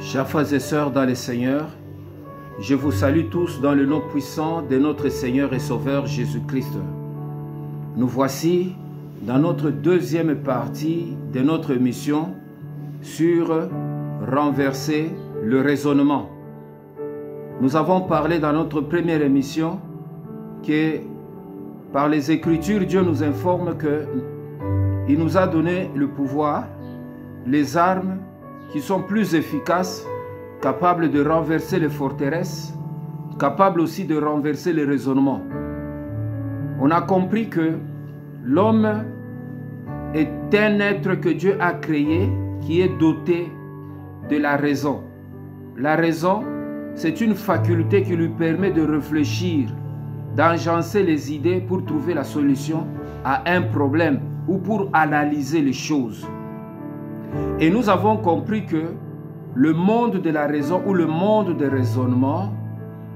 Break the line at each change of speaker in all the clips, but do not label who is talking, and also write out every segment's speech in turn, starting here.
Chers frères et sœurs dans le Seigneur, je vous salue tous dans le nom puissant de notre Seigneur et Sauveur Jésus-Christ. Nous voici dans notre deuxième partie de notre émission sur renverser le raisonnement. Nous avons parlé dans notre première émission que par les Écritures, Dieu nous informe qu'il nous a donné le pouvoir, les armes qui sont plus efficaces, capables de renverser les forteresses, capables aussi de renverser les raisonnements. On a compris que l'homme est un être que Dieu a créé qui est doté de la raison. La raison, c'est une faculté qui lui permet de réfléchir, d'agencer les idées pour trouver la solution à un problème ou pour analyser les choses. Et nous avons compris que le monde de la raison ou le monde des raisonnements,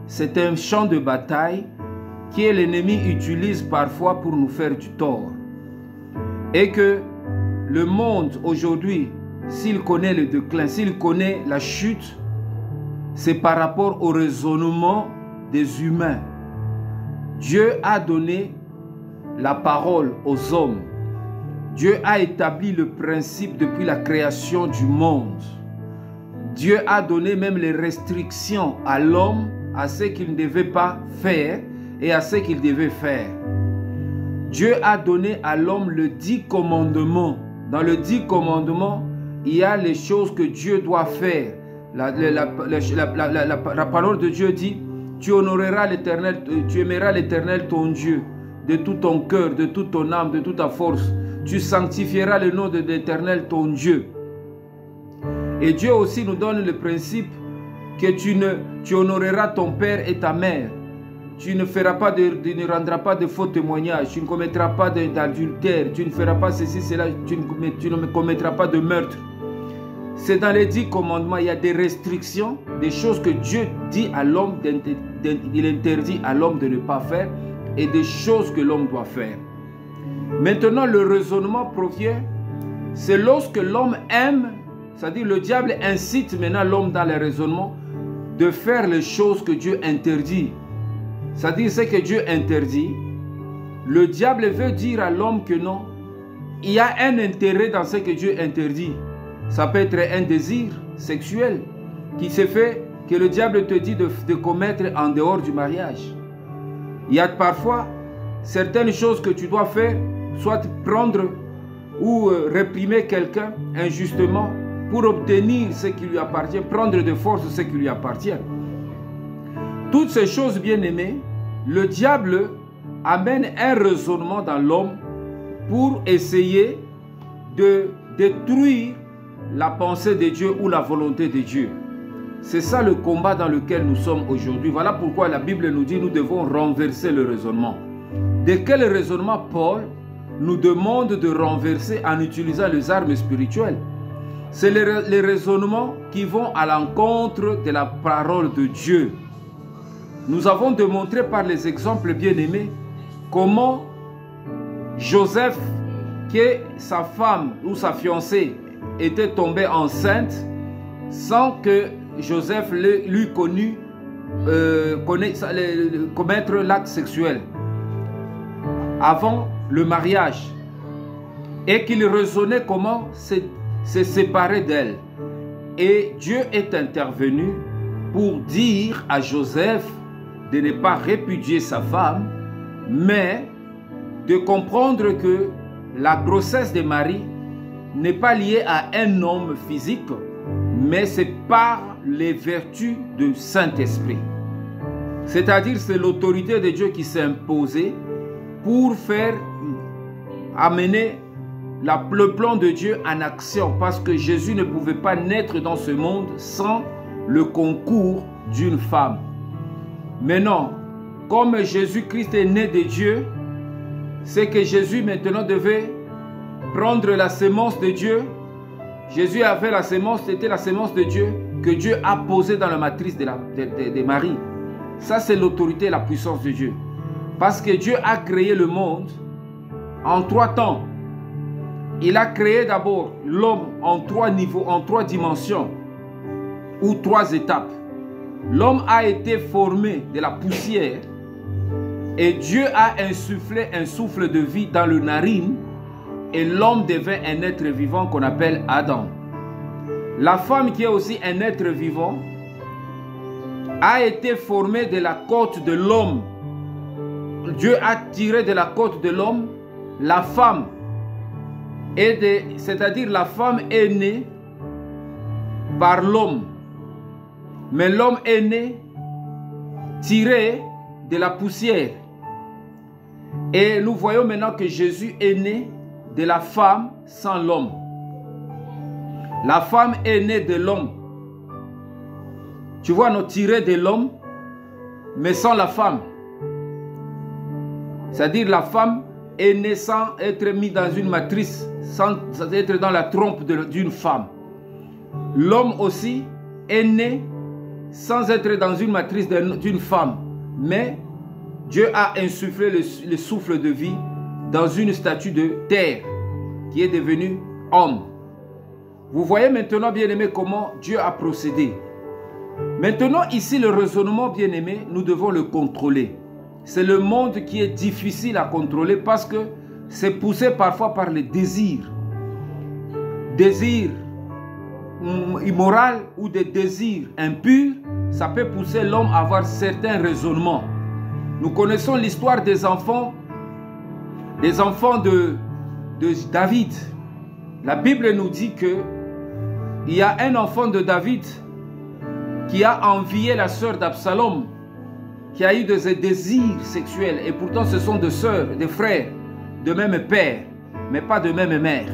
c'est un champ de bataille que l'ennemi utilise parfois pour nous faire du tort. Et que le monde aujourd'hui, s'il connaît le déclin, s'il connaît la chute, c'est par rapport au raisonnement des humains. Dieu a donné la parole aux hommes. Dieu a établi le principe depuis la création du monde. Dieu a donné même les restrictions à l'homme, à ce qu'il ne devait pas faire et à ce qu'il devait faire. Dieu a donné à l'homme le 10 commandements. Dans le 10 commandements, il y a les choses que Dieu doit faire. La parole de Dieu dit, tu honoreras l'Éternel, tu aimeras l'Éternel ton Dieu de tout ton cœur, de toute ton âme, de toute ta force. Tu sanctifieras le nom de l'Éternel ton Dieu. Et Dieu aussi nous donne le principe que tu honoreras ton père et ta mère. Tu ne rendras pas de faux témoignages. Tu ne commettras pas d'adultère. Tu ne feras pas ceci, cela. Tu ne commettras pas de meurtre. C'est dans les 10 commandements. Il y a des restrictions, des choses que Dieu dit à l'homme, il interdit à l'homme de ne pas faire, et des choses que l'homme doit faire. Maintenant, le raisonnement provient, c'est lorsque l'homme aime, c'est-à-dire le diable incite maintenant l'homme dans les raisonnements de faire les choses que Dieu interdit. C'est-à-dire ce que Dieu interdit, le diable veut dire à l'homme que non, il y a un intérêt dans ce que Dieu interdit. Ça peut être un désir sexuel qui se fait, que le diable te dit de commettre en dehors du mariage. Il y a parfois certaines choses que tu dois faire, soit prendre ou réprimer quelqu'un injustement pour obtenir ce qui lui appartient, prendre de force ce qui lui appartient. Toutes ces choses, bien-aimées, le diable amène un raisonnement dans l'homme pour essayer de détruire la pensée de Dieu ou la volonté de Dieu. C'est ça le combat dans lequel nous sommes aujourd'hui. Voilà pourquoi la Bible nous dit que nous devons renverser le raisonnement. De quel raisonnement Paul nous demande de renverser en utilisant les armes spirituelles? C'est les raisonnements qui vont à l'encontre de la parole de Dieu. Nous avons démontré par les exemples bien-aimés comment Joseph, que sa femme ou sa fiancée était tombée enceinte sans que Joseph lui connu commettre l'acte sexuel avant le mariage, et qu'il raisonnait comment se séparer d'elle. Et Dieu est intervenu pour dire à Joseph de ne pas répudier sa femme, mais de comprendre que la grossesse de Marie n'est pas liée à un homme physique, mais c'est par les vertus du Saint-Esprit. C'est-à-dire c'est l'autorité de Dieu qui s'est imposée pour faire amener le plan de Dieu en action, parce que Jésus ne pouvait pas naître dans ce monde sans le concours d'une femme. Mais non, comme Jésus-Christ est né de Dieu, c'est que Jésus maintenant devait prendre la sémence de Dieu. Jésus avait la sémence, c'était la sémence de Dieu que Dieu a posée dans la matrice de Marie. Ça, c'est l'autorité et la puissance de Dieu. Parce que Dieu a créé le monde en 3 temps. Il a créé d'abord l'homme en 3 niveaux, en 3 dimensions. ou 3 étapes. L'homme a été formé de la poussière et Dieu a insufflé un souffle de vie dans le narine et l'homme devint un être vivant qu'on appelle Adam. La femme qui est aussi un être vivant a été formée de la côte de l'homme. Dieu a tiré de la côte de l'homme la femme. C'est-à-dire la femme est née par l'homme. Mais l'homme est né tiré de la poussière. Et nous voyons maintenant que Jésus est né de la femme sans l'homme. La femme est née de l'homme. Tu vois, nous tiré de l'homme, mais sans la femme. C'est-à-dire la femme est née sans être mise dans une matrice, sans être dans la trompe d'une femme. L'homme aussi est né sans être dans une matrice d'une femme. Mais Dieu a insufflé le souffle de vie dans une statue de terre qui est devenue homme. Vous voyez maintenant, bien-aimé, comment Dieu a procédé. Maintenant, ici, le raisonnement, bien-aimé, nous devons le contrôler. C'est le monde qui est difficile à contrôler parce que c'est poussé parfois par les désirs. Désirs immoraux ou des désirs impurs, ça peut pousser l'homme à avoir certains raisonnements. Nous connaissons l'histoire des enfants de David. La Bible nous dit que il y a un enfant de David qui a envié la sœur d'Absalom, qui a eu des désirs sexuels. Et pourtant, ce sont des sœurs, des frères, de même père, mais pas de même mère.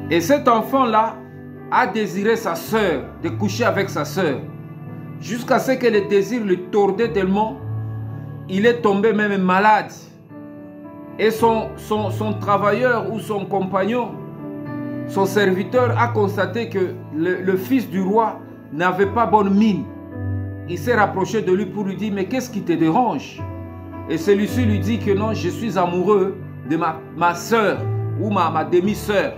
Et cet enfant-là a désiré sa sœur, de coucher avec sa sœur, jusqu'à ce que le désir le tordait tellement, il est tombé même malade. Et son travailleur ou son compagnon, son serviteur a constaté que le fils du roi n'avait pas bonne mine. Il s'est rapproché de lui pour lui dire, mais qu'est-ce qui te dérange? Et celui-ci lui dit que non, je suis amoureux de ma soeur ou ma demi-sœur.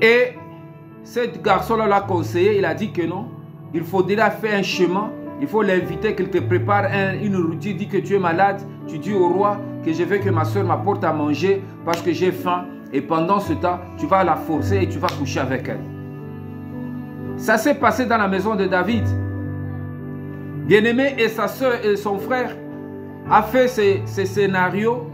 Et ce garçon-là l'a conseillé, il a dit que non, il faudrait faire un chemin, il faut l'inviter, qu'il te prépare une routine, dit que tu es malade, tu dis au roi que je veux que ma soeur m'apporte à manger parce que j'ai faim. Et pendant ce temps, tu vas la forcer et tu vas coucher avec elle. Ça s'est passé dans la maison de David. Bien-aimé, et sa soeur et son frère a fait ces scénarios.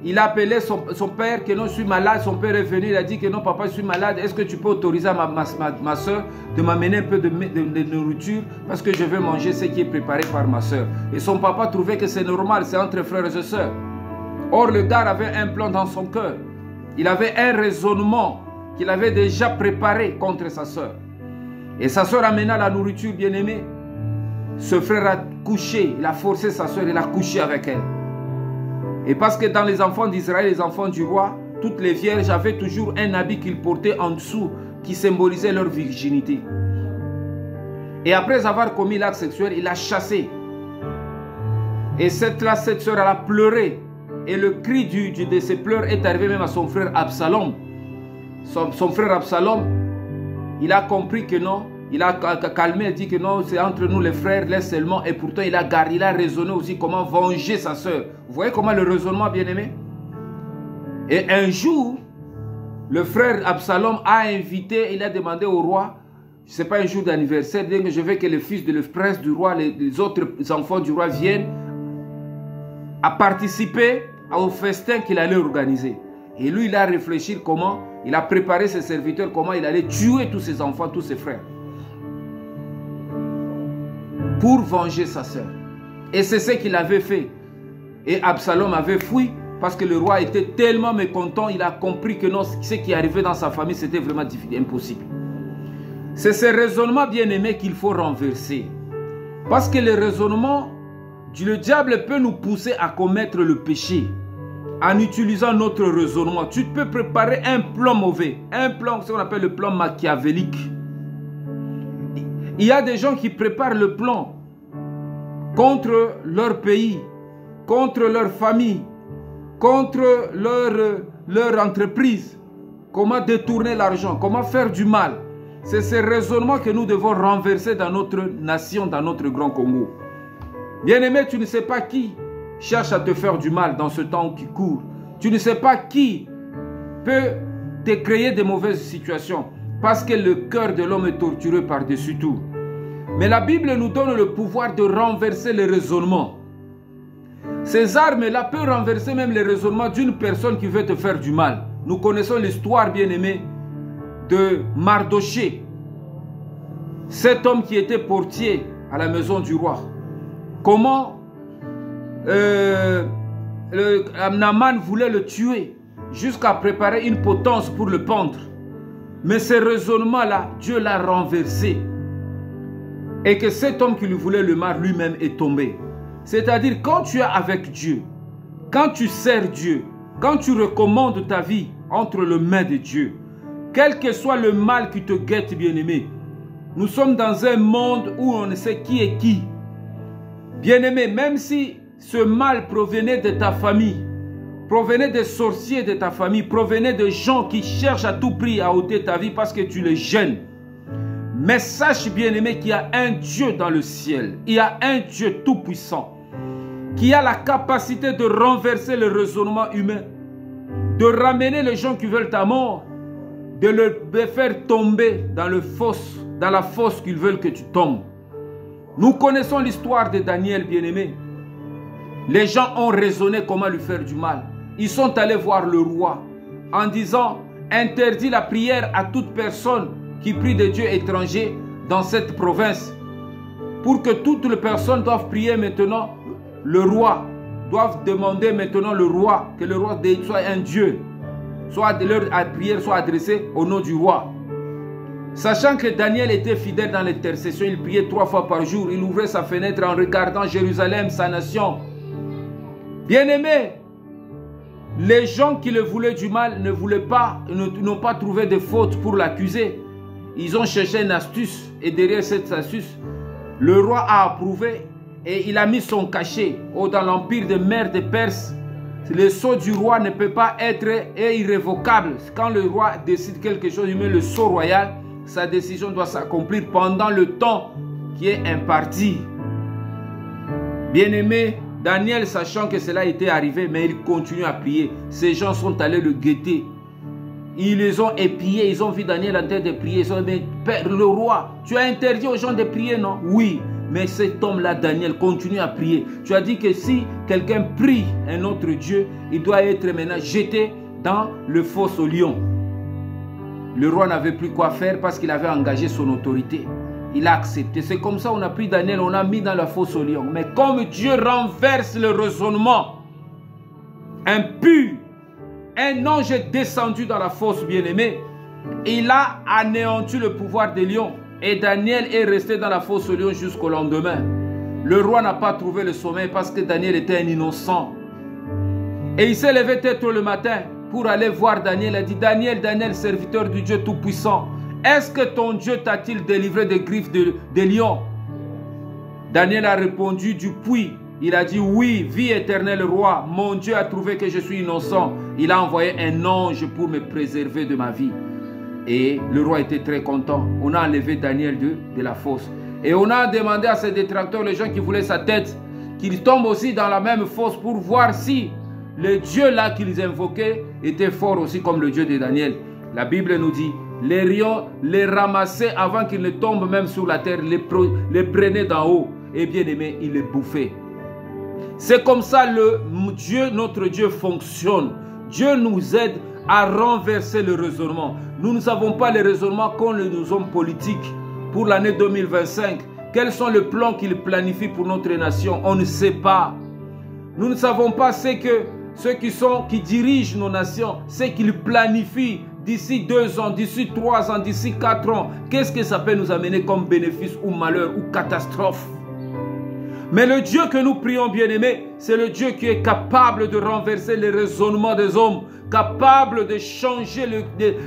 Il a appelé son père que non, je suis malade. Son père est venu, il a dit que non, papa, je suis malade. Est-ce que tu peux autoriser ma soeur de m'amener un peu de nourriture parce que je veux manger ce qui est préparé par ma soeur. Et son papa trouvait que c'est normal, c'est entre frères et sœurs. Or, le gars avait un plan dans son cœur. Il avait un raisonnement qu'il avait déjà préparé contre sa soeur. Et sa soeur amena la nourriture, bien-aimée. Ce frère a couché, il a forcé sa soeur, il a couché avec elle. Et parce que dans les enfants d'Israël, les enfants du roi, toutes les vierges avaient toujours un habit qu'ils portaient en dessous qui symbolisait leur virginité. Et après avoir commis l'acte sexuel, il a chassé. Et cette soeur, elle a pleuré. Et le cri de ses pleurs est arrivé même à son frère Absalom. Son frère Absalom, il a compris que non, il a calmé, il dit que non, c'est entre nous les frères, laisse seulement. Et pourtant, il a raisonné aussi comment venger sa soeur. Vous voyez comment le raisonnement, bien-aimé? Et un jour, le frère Absalom a invité, il a demandé au roi, ce n'est pas un jour d'anniversaire, que je veux que le fils de le prince du roi, les autres enfants du roi viennent à participer au festin qu'il allait organiser. Et lui, il a réfléchi comment, il a préparé ses serviteurs, comment il allait tuer tous ses enfants, tous ses frères. Pour venger sa sœur. Et c'est ce qu'il avait fait. Et Absalom avait fui parce que le roi était tellement mécontent, il a compris que non, ce qui arrivait dans sa famille, c'était vraiment impossible. C'est ce raisonnement bien-aimé qu'il faut renverser. Parce que le raisonnement, le diable peut nous pousser à commettre le péché en utilisant notre raisonnement. Tu peux préparer un plan mauvais, un plan, ce qu'on appelle le plan machiavélique. Il y a des gens qui préparent le plan contre leur pays, contre leur famille, contre leur entreprise. Comment détourner l'argent, comment faire du mal. C'est ces raisonnements que nous devons renverser dans notre nation, dans notre grand Congo. Bien-aimé, tu ne sais pas qui cherche à te faire du mal dans ce temps qui court. Tu ne sais pas qui peut te créer de mauvaises situations parce que le cœur de l'homme est torturé par-dessus tout. Mais la Bible nous donne le pouvoir de renverser les raisonnements. Ces armes-là peuvent renverser même les raisonnements d'une personne qui veut te faire du mal. Nous connaissons l'histoire, bien-aimé, de Mardoché, cet homme qui était portier à la maison du roi. Comment Naaman voulait le tuer jusqu'à préparer une potence pour le pendre. Mais ce raisonnement-là, Dieu l'a renversé. Et que cet homme qui lui voulait le mal lui-même est tombé. C'est-à-dire, quand tu es avec Dieu, quand tu sers Dieu, quand tu recommandes ta vie entre les mains de Dieu, quel que soit le mal qui te guette, bien-aimé, nous sommes dans un monde où on ne sait qui est qui. Bien-aimé, même si ce mal provenait de ta famille, provenait des sorciers de ta famille, provenait de gens qui cherchent à tout prix à ôter ta vie parce que tu les gênes. Mais sache, bien-aimé, qu'il y a un Dieu dans le ciel. Il y a un Dieu tout-puissant qui a la capacité de renverser le raisonnement humain, de ramener les gens qui veulent ta mort, de les faire tomber dans la fosse qu'ils veulent que tu tombes. Nous connaissons l'histoire de Daniel, bien-aimé. Les gens ont raisonné comment lui faire du mal. Ils sont allés voir le roi en disant « Interdis la prière à toute personne qui prie des dieux étrangers dans cette province. » Pour que toutes les personnes doivent prier maintenant le roi, doivent demander maintenant le roi, que le roi soit un dieu, soit leur prière soit adressée au nom du roi. Sachant que Daniel était fidèle dans l'intercession, il priait 3 fois par jour, il ouvrait sa fenêtre en regardant Jérusalem, sa nation. Bien-aimé, les gens qui le voulaient du mal n'ont pas trouvé de faute pour l'accuser. Ils ont cherché une astuce et derrière cette astuce, le roi a approuvé et il a mis son cachet. Dans l'empire de Mèdes de Perse, le sceau du roi ne peut pas être irrévocable. Quand le roi décide quelque chose, il met le sceau royal, sa décision doit s'accomplir pendant le temps qui est imparti. Bien-aimé, Daniel, sachant que cela était arrivé, mais il continue à prier. Ces gens sont allés le guetter. Ils les ont épiés, ils ont vu Daniel en train de prier. Ils ont dit, Père, le roi, tu as interdit aux gens de prier, non? Oui, mais cet homme-là, Daniel, continue à prier. Tu as dit que si quelqu'un prie un autre Dieu, il doit être maintenant jeté dans le fosse au lion. Le roi n'avait plus quoi faire parce qu'il avait engagé son autorité. Il a accepté. C'est comme ça qu'on a pris Daniel, on l'a mis dans la fosse au lion. Mais comme Dieu renverse le raisonnement impur, un ange est descendu dans la fosse, bien-aimé. Il a anéanti le pouvoir des lions. Et Daniel est resté dans la fosse au lion jusqu'au lendemain. Le roi n'a pas trouvé le sommeil parce que Daniel était un innocent. Et il s'est levé très tôt le matin pour aller voir Daniel. Il a dit, Daniel, Daniel, serviteur du Dieu Tout-Puissant, est-ce que ton Dieu t'a-t-il délivré des griffes des lions? Daniel a répondu du puits. Il a dit, oui, vie éternelle roi, mon Dieu a trouvé que je suis innocent. Il a envoyé un ange pour me préserver de ma vie. Et le roi était très content. On a enlevé Daniel de la fosse. Et on a demandé à ses détracteurs, les gens qui voulaient sa tête, qu'ils tombent aussi dans la même fosse pour voir si le Dieu là qu'ils invoquaient était fort aussi comme le Dieu de Daniel. La Bible nous dit, les lions les ramassaient avant qu'ils ne tombent même sur la terre, les prenaient d'en haut. Et bien aimé, ils les bouffaient. C'est comme ça notre Dieu fonctionne. Dieu nous aide à renverser le raisonnement. Nous ne savons pas les raisonnements qu'ont les hommes politiques pour l'année 2025. Quels sont les plans qu'ils planifient pour notre nation? On ne sait pas. Nous ne savons pas ce que ceux qui dirigent nos nations, ce qu'ils planifient d'ici 2 ans, d'ici 3 ans, d'ici 4 ans. Qu'est-ce que ça peut nous amener comme bénéfice ou malheur ou catastrophe? Mais le Dieu que nous prions, bien-aimés, c'est le Dieu qui est capable de renverser les raisonnements des hommes, capable de changer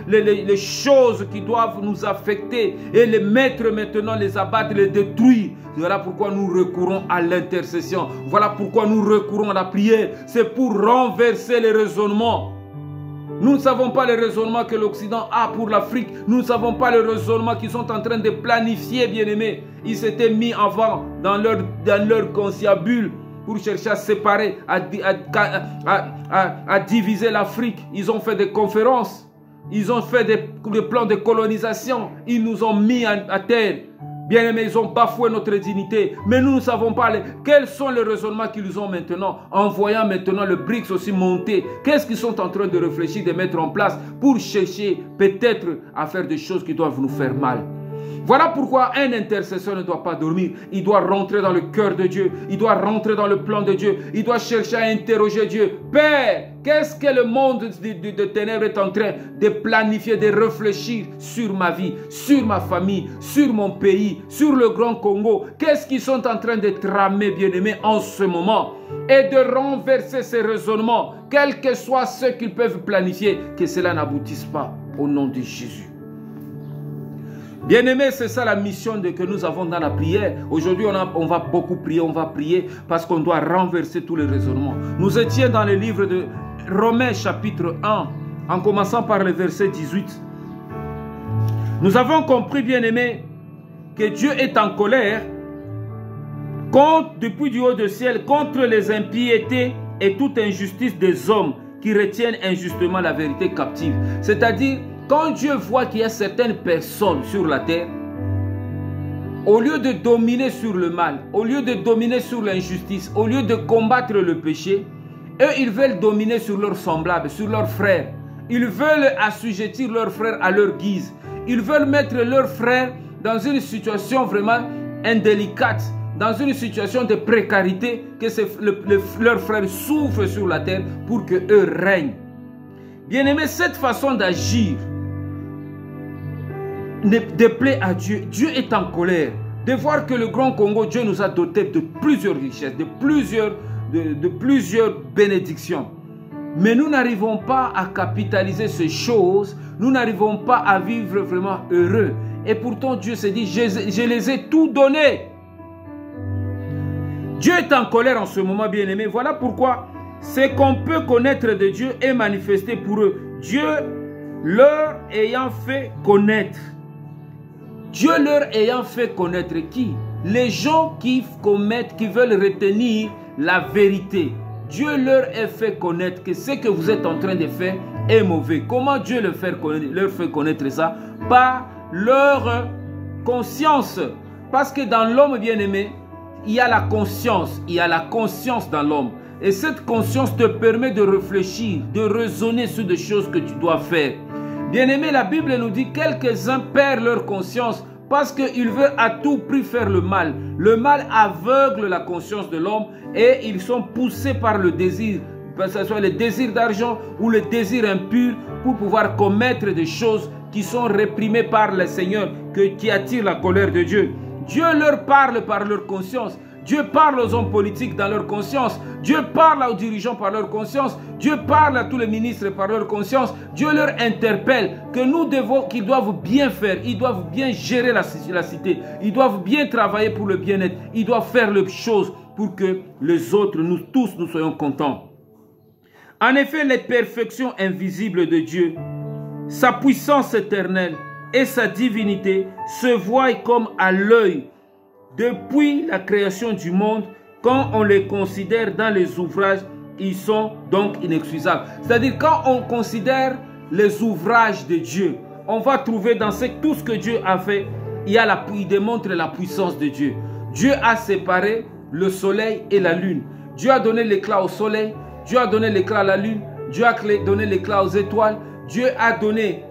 les choses qui doivent nous affecter et les mettre maintenant, les abattre, les détruire. Voilà pourquoi nous recourons à l'intercession. Voilà pourquoi nous recourons à la prière. C'est pour renverser les raisonnements. Nous ne savons pas le raisonnement que l'Occident a pour l'Afrique. Nous ne savons pas le raisonnement qu'ils sont en train de planifier, bien-aimés. Ils s'étaient mis avant dans leur conciliabule pour chercher à séparer, à diviser l'Afrique. Ils ont fait des conférences. Ils ont fait des plans de colonisation. Ils nous ont mis à terre. Bien-aimés, ils ont bafoué notre dignité. Mais nous ne savons pas quels sont les raisonnements qu'ils ont maintenant. En voyant maintenant le BRICS aussi monter. Qu'est-ce qu'ils sont en train de réfléchir, de mettre en place pour chercher peut-être à faire des choses qui doivent nous faire mal. Voilà pourquoi un intercesseur ne doit pas dormir. Il doit rentrer dans le cœur de Dieu. Il doit rentrer dans le plan de Dieu. Il doit chercher à interroger Dieu. Père, qu'est-ce que le monde de ténèbres est en train de planifier, de réfléchir sur ma vie, sur ma famille, sur mon pays, sur le Grand Congo? Qu'est-ce qu'ils sont en train de tramer, bien-aimés, en ce moment? Et de renverser ces raisonnements, quel que soit ce qu'ils peuvent planifier, que cela n'aboutisse pas au nom de Jésus. Bien-aimés, c'est ça la mission que nous avons dans la prière. Aujourd'hui, on va beaucoup prier, on va prier parce qu'on doit renverser tous les raisonnements. Nous étions dans le livre de Romains chapitre 1, en commençant par le verset 18. Nous avons compris, bien-aimés, que Dieu est en colère depuis du haut du ciel contre les impiétés et toute injustice des hommes qui retiennent injustement la vérité captive. C'est-à-dire, quand Dieu voit qu'il y a certaines personnes sur la terre, au lieu de dominer sur le mal, au lieu de dominer sur l'injustice, au lieu de combattre le péché, eux, ils veulent dominer sur leurs semblables, sur leurs frères. Ils veulent assujettir leurs frères à leur guise. Ils veulent mettre leurs frères dans une situation vraiment indélicate, dans une situation de précarité, que leurs frères souffrent sur la terre pour qu'eux règnent. Bien-aimés, cette façon d'agir ne déplaît à Dieu. Dieu est en colère de voir que le Grand Congo, Dieu nous a dotés de plusieurs richesses, de plusieurs bénédictions. Mais nous n'arrivons pas à capitaliser ces choses, nous n'arrivons pas à vivre vraiment heureux. Et pourtant Dieu s'est dit, je les ai tout donnés. Dieu est en colère en ce moment, bien-aimé. Voilà pourquoi ce qu'on peut connaître de Dieu est manifesté pour eux. Dieu leur ayant fait connaître. Dieu leur ayant fait connaître qui? Les gens qui veulent retenir la vérité. Dieu leur a fait connaître que ce que vous êtes en train de faire est mauvais. Comment Dieu leur fait connaître ça? Par leur conscience. Parce que dans l'homme bien-aimé, il y a la conscience. Il y a la conscience dans l'homme. Et cette conscience te permet de réfléchir, de raisonner sur des choses que tu dois faire. Bien-aimé, la Bible nous dit que quelques-uns perdent leur conscience parce qu'ils veulent à tout prix faire le mal. Le mal aveugle la conscience de l'homme et ils sont poussés par le désir, que ce soit le désir d'argent ou le désir impur, pour pouvoir commettre des choses qui sont réprimées par le Seigneur, qui attirent la colère de Dieu. Dieu leur parle par leur conscience. Dieu parle aux hommes politiques dans leur conscience. Dieu parle aux dirigeants par leur conscience. Dieu parle à tous les ministres par leur conscience. Dieu leur interpelle qu'ils doivent bien faire. Ils doivent bien gérer la cité. Ils doivent bien travailler pour le bien-être. Ils doivent faire les choses pour que les autres, nous tous, nous soyons contents. En effet, les perfections invisibles de Dieu, sa puissance éternelle et sa divinité se voient comme à l'œil depuis la création du monde. Quand on les considère dans les ouvrages, ils sont donc inexcusables. C'est-à-dire, quand on considère les ouvrages de Dieu, on va trouver dans tout ce que Dieu a fait, il démontre la puissance de Dieu. Dieu a séparé le soleil et la lune. Dieu a donné l'éclat au soleil, Dieu a donné l'éclat à la lune, Dieu a donné l'éclat aux étoiles, Dieu a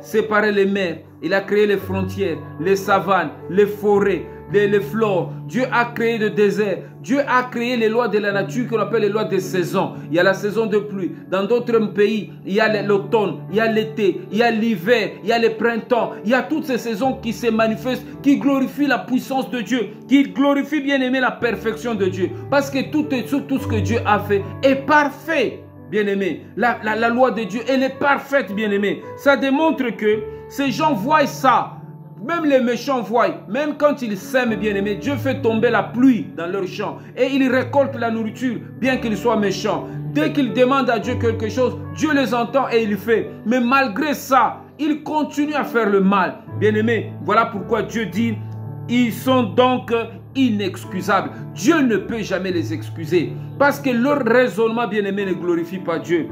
séparé les mers, il a créé les frontières, les savanes, les forêts, les flores. Dieu a créé le désert. Dieu a créé les lois de la nature qu'on appelle les lois des saisons. Il y a la saison de pluie. Dans d'autres pays, il y a l'automne, il y a l'été, il y a l'hiver, il y a le printemps. Il y a toutes ces saisons qui se manifestent, qui glorifient la puissance de Dieu, qui glorifient bien aimé la perfection de Dieu. Parce que tout ce que Dieu a fait est parfait, bien aimé. La loi de Dieu, elle est parfaite, bien aimé. Ça démontre que ces gens voient ça Même les méchants voient, même quand ils sèment, bien-aimés, Dieu fait tomber la pluie dans leurs champs et ils récoltent la nourriture, bien qu'ils soient méchants. Dès qu'ils demandent à Dieu quelque chose, Dieu les entend et il fait. Mais malgré ça, ils continuent à faire le mal. Bien-aimés, voilà pourquoi Dieu dit, ils sont donc inexcusables. Dieu ne peut jamais les excuser parce que leur raisonnement, bien-aimé, ne glorifie pas Dieu.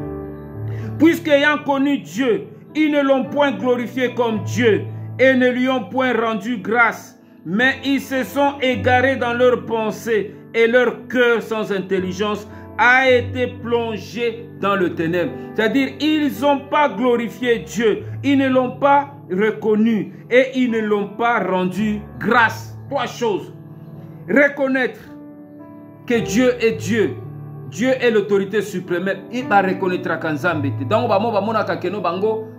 Puisqu'ayant connu Dieu, ils ne l'ont point glorifié comme Dieu et ne lui ont point rendu grâce, mais ils se sont égarés dans leurs pensées et leur cœur sans intelligence a été plongé dans le ténèbre. C'est-à-dire, ils n'ont pas glorifié Dieu, ils ne l'ont pas reconnu et ils ne l'ont pas rendu grâce. Trois choses. Reconnaître que Dieu est Dieu. Dieu est l'autorité suprême. Il va reconnaître qu'en Zambété. Donc,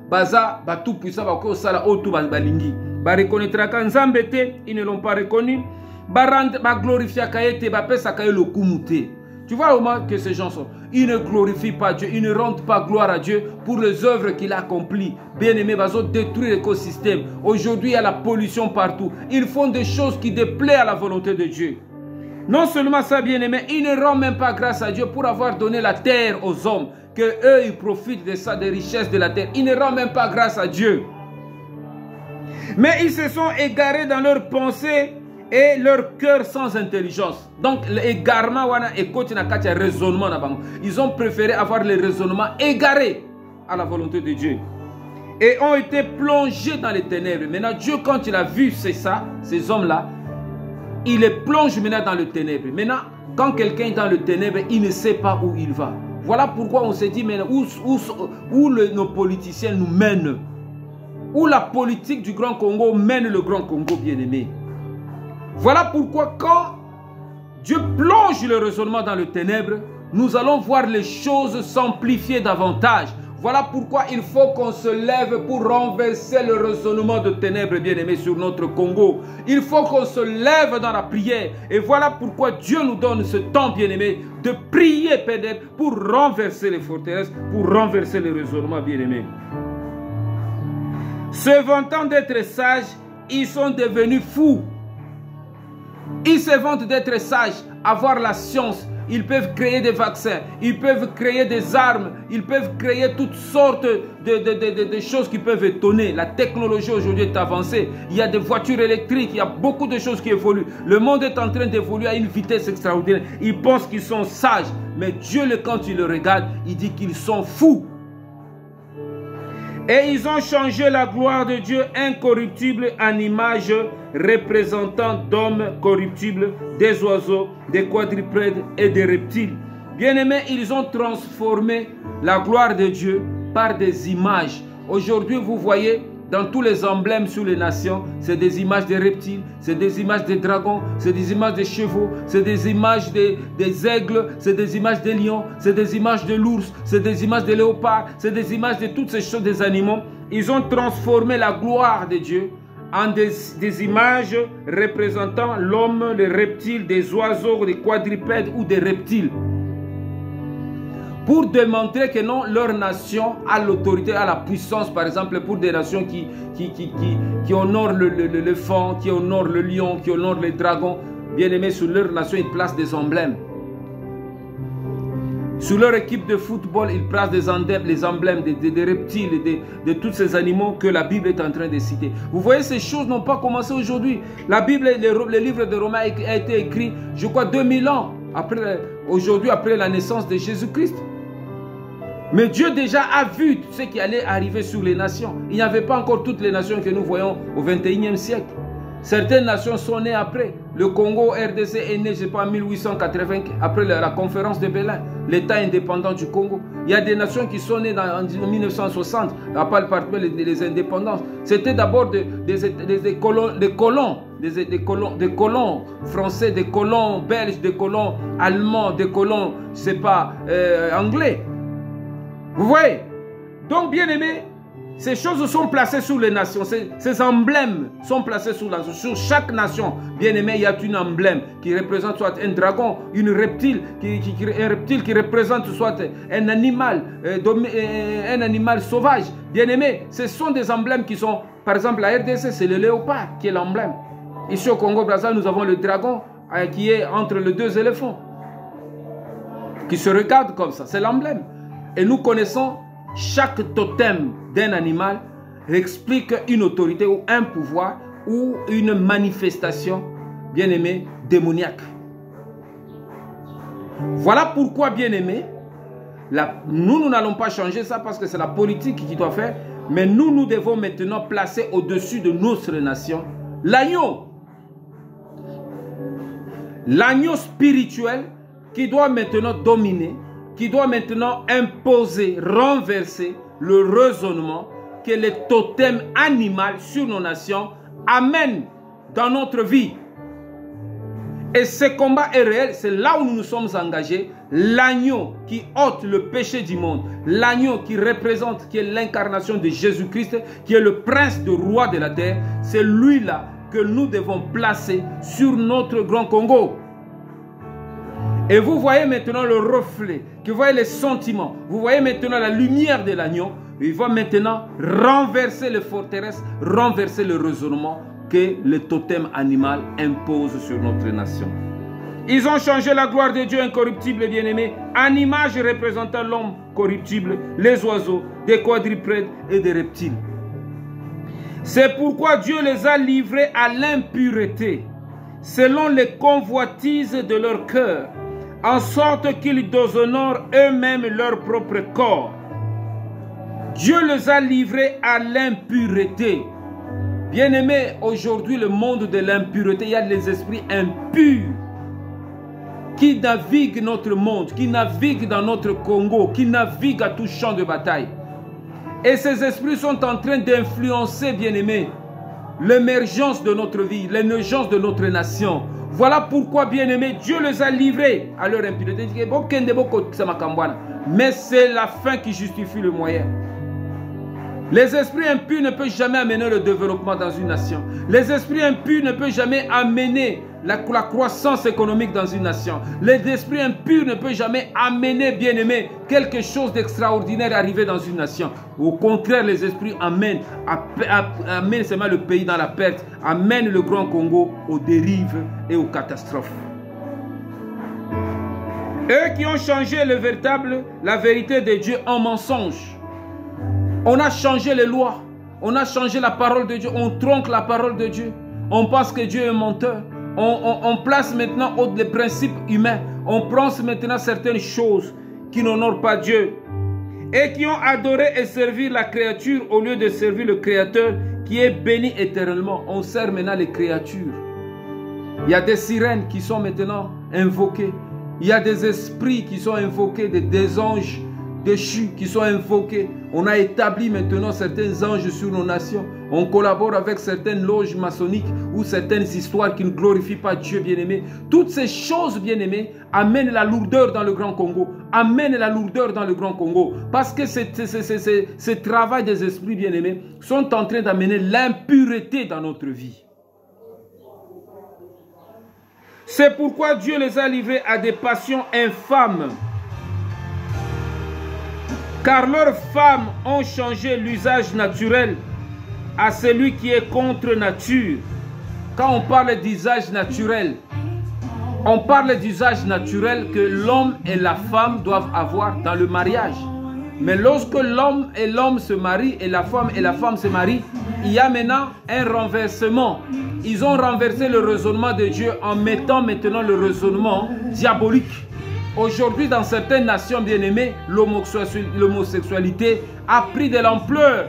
baza ba tout puissant ba ko sala o tout ba balingi. Ba reconnaître qu'en Zambété, ils ne l'ont pas reconnu. Ba rendre ba glorifier kaete ba pesa kaye le kumute. Tu vois comment que ces gens sont. Ils ne glorifient pas Dieu, ils ne rendent pas gloire à Dieu pour les œuvres qu'il a accomplies. Bien-aimés, ils ont détruit l'écosystème. Aujourd'hui, il y a la pollution partout. Ils font des choses qui déplaisent à la volonté de Dieu. Non seulement ça, bien-aimés, ils ne rendent même pas grâce à Dieu pour avoir donné la terre aux hommes, que eux, ils profitent de ça, des richesses de la terre. Ils ne rendent même pas grâce à Dieu. Mais ils se sont égarés dans leurs pensées et leur cœur sans intelligence. Donc, l'égarement, raisonnement. Ils ont préféré avoir les raisonnements égarés à la volonté de Dieu. Et ont été plongés dans les ténèbres. Maintenant, Dieu, quand il a vu ces hommes-là, il les plonge maintenant dans le ténèbre. Maintenant, quand quelqu'un est dans le ténèbre, il ne sait pas où il va. Voilà pourquoi on se dit maintenant où nos politiciens nous mènent. Où la politique du Grand Congo mène le Grand Congo bien-aimé. Voilà pourquoi quand Dieu plonge le raisonnement dans le ténèbre, nous allons voir les choses s'amplifier davantage. Voilà pourquoi il faut qu'on se lève pour renverser le raisonnement de ténèbres, bien-aimés, sur notre Congo. Il faut qu'on se lève dans la prière. Et voilà pourquoi Dieu nous donne ce temps, bien-aimé, de prier peut-être pour renverser les forteresses, pour renverser les raisonnements, bien-aimés. Se vantant d'être sages, ils sont devenus fous. Ils se vantent d'être sages, avoir la science. Ils peuvent créer des vaccins, ils peuvent créer des armes, ils peuvent créer toutes sortes de choses qui peuvent étonner. La technologie aujourd'hui est avancée. Il y a des voitures électriques, il y a beaucoup de choses qui évoluent. Le monde est en train d'évoluer à une vitesse extraordinaire. Ils pensent qu'ils sont sages, mais Dieu, quand il le regarde, il dit qu'ils sont fous. Et ils ont changé la gloire de Dieu incorruptible en image représentant d'hommes corruptibles, des oiseaux, des quadrupèdes et des reptiles. Bien-aimés, ils ont transformé la gloire de Dieu par des images. Aujourd'hui, vous voyez, dans tous les emblèmes sur les nations, c'est des images des reptiles, c'est des images des dragons, c'est des images des chevaux, c'est des images des aigles, c'est des images des lions, c'est des images de l'ours, c'est des images des léopards, c'est des images de toutes ces choses des animaux. Ils ont transformé la gloire de Dieu en des images représentant l'homme, les reptiles, des oiseaux, des quadrupèdes ou des reptiles. Pour démontrer que non, leur nation a l'autorité, a la puissance, par exemple, pour des nations qui honorent l'éléphant, qui honorent le lion, qui honorent les dragons. Bien aimés, sur leur nation, ils placent des emblèmes. Sur leur équipe de football, ils placent des emblèmes des reptiles, de tous ces animaux que la Bible est en train de citer. Vous voyez, ces choses n'ont pas commencé aujourd'hui. La Bible, le livre de Romains a été écrit, je crois, 2000 ans aujourd'hui, après la naissance de Jésus-Christ. Mais Dieu déjà a vu ce qui allait arriver sur les nations. Il n'y avait pas encore toutes les nations que nous voyons au 21e siècle. Certaines nations sont nées après. Le Congo, RDC est né, je ne sais pas, en 1880, après la conférence de Berlin, l'État indépendant du Congo. Il y a des nations qui sont nées en 1960, après les indépendances. C'était d'abord des colons français, des colons belges, des colons allemands, des colons, je ne sais pas, anglais. Vous voyez? Donc, bien aimé, Ces choses sont placées sur les nations. Ces emblèmes sont placés sur chaque nation. Bien-aimé, il y a un emblème qui représente soit un dragon, un reptile qui représente soit un animal sauvage. Bien-aimé, ce sont des emblèmes qui sont, par exemple, la RDC, c'est le léopard qui est l'emblème. Ici au Congo-Brazza, nous avons le dragon qui est entre les deux éléphants, qui se regardent comme ça. C'est l'emblème. Et nous connaissons chaque totem d'un animal explique une autorité ou un pouvoir ou une manifestation, bien aimé, démoniaque. Voilà pourquoi, bien aimé, nous n'allons pas changer ça parce que c'est la politique qui doit faire, mais nous devons maintenant placer au-dessus de notre nation l'agneau. L'agneau spirituel qui doit maintenant dominer, qui doit maintenant imposer, renverser le raisonnement que les totems animaux sur nos nations amènent dans notre vie. Et ce combat est réel, c'est là où nous nous sommes engagés. L'agneau qui ôte le péché du monde, l'agneau qui représente, qui est l'incarnation de Jésus-Christ, qui est le prince de roi de la terre, c'est lui-là que nous devons placer sur notre grand Congo. Et vous voyez maintenant le reflet, vous voyez les sentiments, vous voyez maintenant la lumière de l'agneau. Il va maintenant renverser les forteresses, renverser le raisonnement que le totem animal impose sur notre nation. Ils ont changé la gloire de Dieu incorruptible, bien-aimé, en image représentant l'homme corruptible, les oiseaux, des quadrupèdes et des reptiles. C'est pourquoi Dieu les a livrés à l'impureté, selon les convoitises de leur cœur, en sorte qu'ils déshonorent eux-mêmes leur propre corps. Dieu les a livrés à l'impureté. Bien-aimés, aujourd'hui, le monde de l'impureté, il y a les esprits impurs qui naviguent notre monde, qui naviguent dans notre Congo, qui naviguent à tout champ de bataille. Et ces esprits sont en train d'influencer, bien-aimés, l'émergence de notre vie, l'émergence de notre nation. Voilà pourquoi, bien-aimés, Dieu les a livrés à leur impureté. Mais c'est la fin qui justifie le moyen. Les esprits impurs ne peuvent jamais amener le développement dans une nation. Les esprits impurs ne peuvent jamais amener la croissance économique dans une nation. Les esprits impurs ne peuvent jamais amener, bien-aimé, quelque chose d'extraordinaire arriver dans une nation. Au contraire, les esprits amènent seulement le pays dans la perte, amènent le Grand Congo aux dérives et aux catastrophes. Eux qui ont changé la vérité de Dieu en mensonge. On a changé les lois, on a changé la parole de Dieu, on tronque la parole de Dieu. On pense que Dieu est menteur. On place maintenant les principes humains. On pense maintenant certaines choses qui n'honorent pas Dieu. Et qui ont adoré et servi la créature au lieu de servir le Créateur qui est béni éternellement. On sert maintenant les créatures. Il y a des sirènes qui sont maintenant invoquées. Il y a des esprits qui sont invoqués, des anges déchus qui sont invoqués. On a établi maintenant certains anges sur nos nations. On collabore avec certaines loges maçonniques ou certaines histoires qui ne glorifient pas Dieu, bien-aimé. Toutes ces choses, bien-aimés, amènent la lourdeur dans le Grand Congo. Amènent la lourdeur dans le Grand Congo. Parce que ce travail des esprits, bien-aimés, sont en train d'amener l'impureté dans notre vie. C'est pourquoi Dieu les a livrés à des passions infâmes. Car leurs femmes ont changé l'usage naturel à celui qui est contre nature. Quand on parle d'usage naturel, on parle d'usage naturel que l'homme et la femme doivent avoir dans le mariage. Mais lorsque l'homme et l'homme se marient et la femme se marient, il y a maintenant un renversement. Ils ont renversé le raisonnement de Dieu en mettant maintenant le raisonnement diabolique. Aujourd'hui, dans certaines nations bien-aimées, l'homosexualité a pris de l'ampleur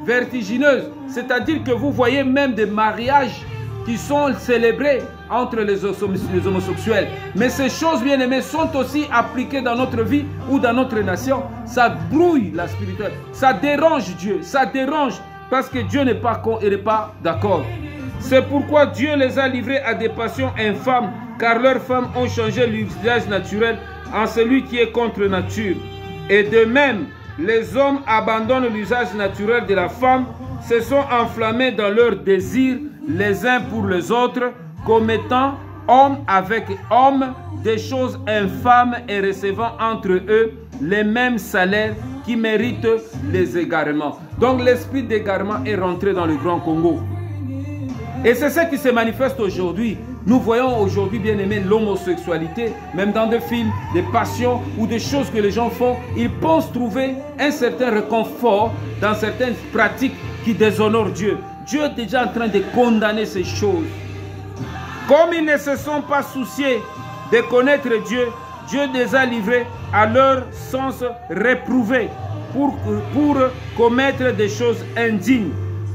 vertigineuse. C'est-à-dire que vous voyez même des mariages qui sont célébrés entre les homosexuels. Mais ces choses bien-aimées sont aussi appliquées dans notre vie ou dans notre nation. Ça brouille la spiritualité. Ça dérange Dieu. Ça dérange parce que Dieu n'est pas d'accord. C'est pourquoi Dieu les a livrés à des passions infâmes, car leurs femmes ont changé l'usage naturel en celui qui est contre nature. Et de même, les hommes abandonnent l'usage naturel de la femme, se sont enflammés dans leurs désirs les uns pour les autres, commettant homme avec homme des choses infâmes et recevant entre eux les mêmes salaires qui méritent les égarements. Donc l'esprit d'égarement est rentré dans le Grand Congo. Et c'est ce qui se manifeste aujourd'hui. Nous voyons aujourd'hui, bien aimé, l'homosexualité, même dans des films, des passions ou des choses que les gens font. Ils pensent trouver un certain réconfort dans certaines pratiques qui déshonorent Dieu. Dieu est déjà en train de condamner ces choses. Comme ils ne se sont pas souciés de connaître Dieu, Dieu les a livrés à leur sens réprouvé pour commettre des choses indignes,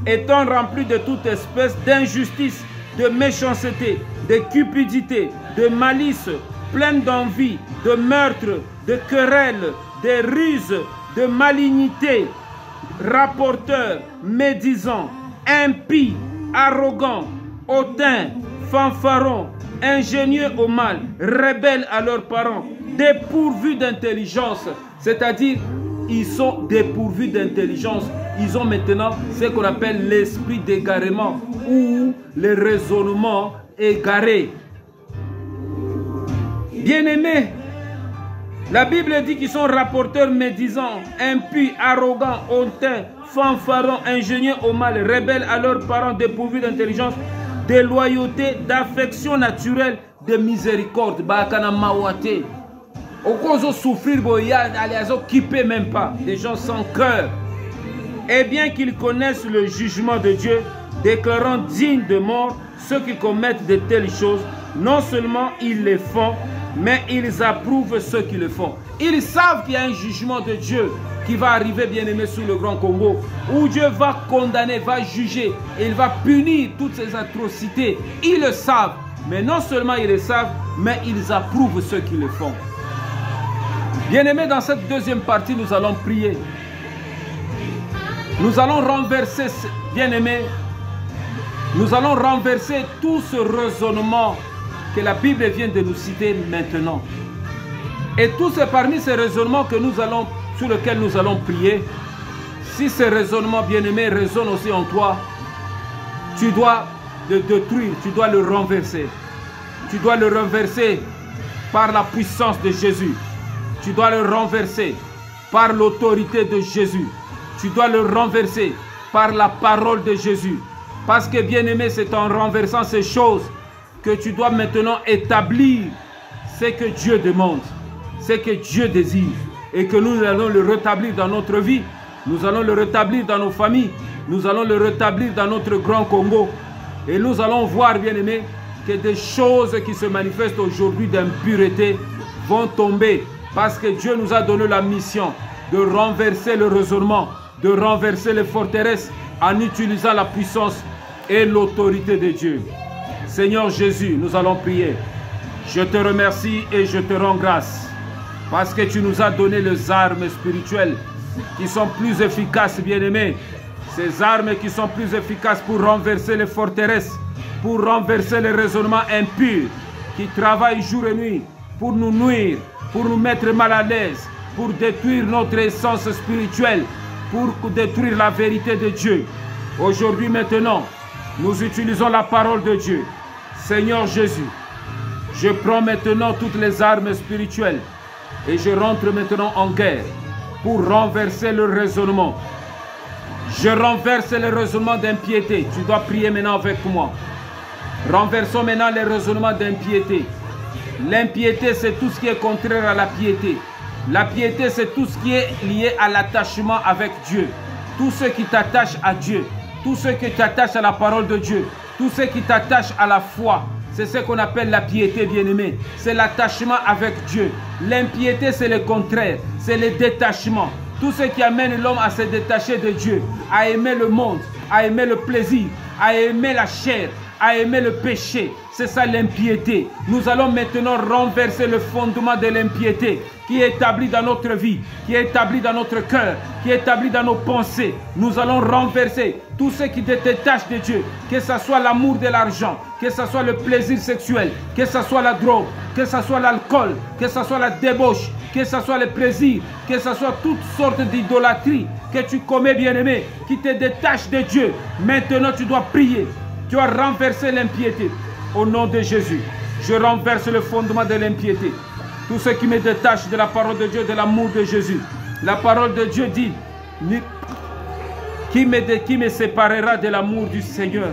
étant remplis de toute espèce d'injustice, de méchanceté, de cupidité, de malice, pleine d'envie, de meurtre, de querelles, de ruses, de malignité, rapporteurs, médisants, impies, arrogants, hautains, fanfarons, ingénieux au mal, rebelles à leurs parents, dépourvus d'intelligence, c'est-à-dire ils sont dépourvus d'intelligence. Ils ont maintenant ce qu'on appelle l'esprit d'égarement ou le raisonnement égaré. Bien-aimés, la Bible dit qu'ils sont rapporteurs médisants, impies, arrogants, hautains, fanfarons, ingénieux au mal, rebelles à leurs parents, dépourvus d'intelligence, de loyauté, d'affection naturelle, de miséricorde. Bakana mawate. Au cause de souffrir, qui ne même pas. Des gens sans cœur. Et bien qu'ils connaissent le jugement de Dieu, déclarant dignes de mort ceux qui commettent de telles choses, non seulement ils les font, mais ils approuvent ceux qui le font. Ils savent qu'il y a un jugement de Dieu qui va arriver, bien aimé, sur le Grand Congo, où Dieu va condamner, va juger, et il va punir toutes ces atrocités. Ils le savent, mais non seulement ils le savent, mais ils approuvent ceux qui le font. Bien aimé, dans cette deuxième partie, nous allons prier. Nous allons renverser, bien aimé, nous allons renverser tout ce raisonnement que la Bible vient de nous citer maintenant. Et tout c'est parmi ces raisonnements que nous allons, sur lesquels nous allons prier. Si ces raisonnements, bien aimé, résonnent aussi en toi, tu dois le détruire, tu dois le renverser. Tu dois le renverser par la puissance de Jésus. Tu dois le renverser par l'autorité de Jésus. Tu dois le renverser par la parole de Jésus. Parce que, bien-aimé, c'est en renversant ces choses que tu dois maintenant établir ce que Dieu demande, ce que Dieu désire. Et que nous allons le rétablir dans notre vie. Nous allons le rétablir dans nos familles. Nous allons le rétablir dans notre grand Congo. Et nous allons voir, bien-aimé, que des choses qui se manifestent aujourd'hui d'impureté vont tomber. Parce que Dieu nous a donné la mission de renverser le raisonnement, de renverser les forteresses en utilisant la puissance et l'autorité de Dieu. Seigneur Jésus, nous allons prier. Je te remercie et je te rends grâce parce que tu nous as donné les armes spirituelles qui sont plus efficaces, bien-aimés. Ces armes qui sont plus efficaces pour renverser les forteresses, pour renverser les raisonnements impurs qui travaillent jour et nuit pour nous nuire, pour nous mettre mal à l'aise, pour détruire notre essence spirituelle, pour détruire la vérité de Dieu. Aujourd'hui, maintenant, nous utilisons la parole de Dieu. Seigneur Jésus, je prends maintenant toutes les armes spirituelles et je rentre maintenant en guerre pour renverser le raisonnement. Je renverse le raisonnement d'impiété. Tu dois prier maintenant avec moi. Renversons maintenant les raisonnements d'impiété. L'impiété, c'est tout ce qui est contraire à la piété. La piété, c'est tout ce qui est lié à l'attachement avec Dieu. Tout ce qui t'attache à Dieu. Tout ce qui t'attache à la parole de Dieu. Tout ce qui t'attache à la foi. C'est ce qu'on appelle la piété, bien-aimé. C'est l'attachement avec Dieu. L'impiété, c'est le contraire. C'est le détachement. Tout ce qui amène l'homme à se détacher de Dieu, à aimer le monde, à aimer le plaisir, à aimer la chair, à aimer le péché. C'est ça l'impiété. Nous allons maintenant renverser le fondement de l'impiété qui est établi dans notre vie, qui est établi dans notre cœur, qui est établi dans nos pensées. Nous allons renverser tout ce qui te détache de Dieu, que ce soit l'amour de l'argent, que ce soit le plaisir sexuel, que ce soit la drogue, que ce soit l'alcool, que ce soit la débauche, que ce soit le plaisir, que ce soit toutes sortes d'idolâtries que tu commets, bien-aimé, qui te détachent de Dieu. Maintenant, tu dois prier. Tu dois renverser l'impiété. Au nom de Jésus, je renverse le fondement de l'impiété. Tout ce qui me détache de la parole de Dieu, de l'amour de Jésus. La parole de Dieu dit, qui me séparera de l'amour du Seigneur?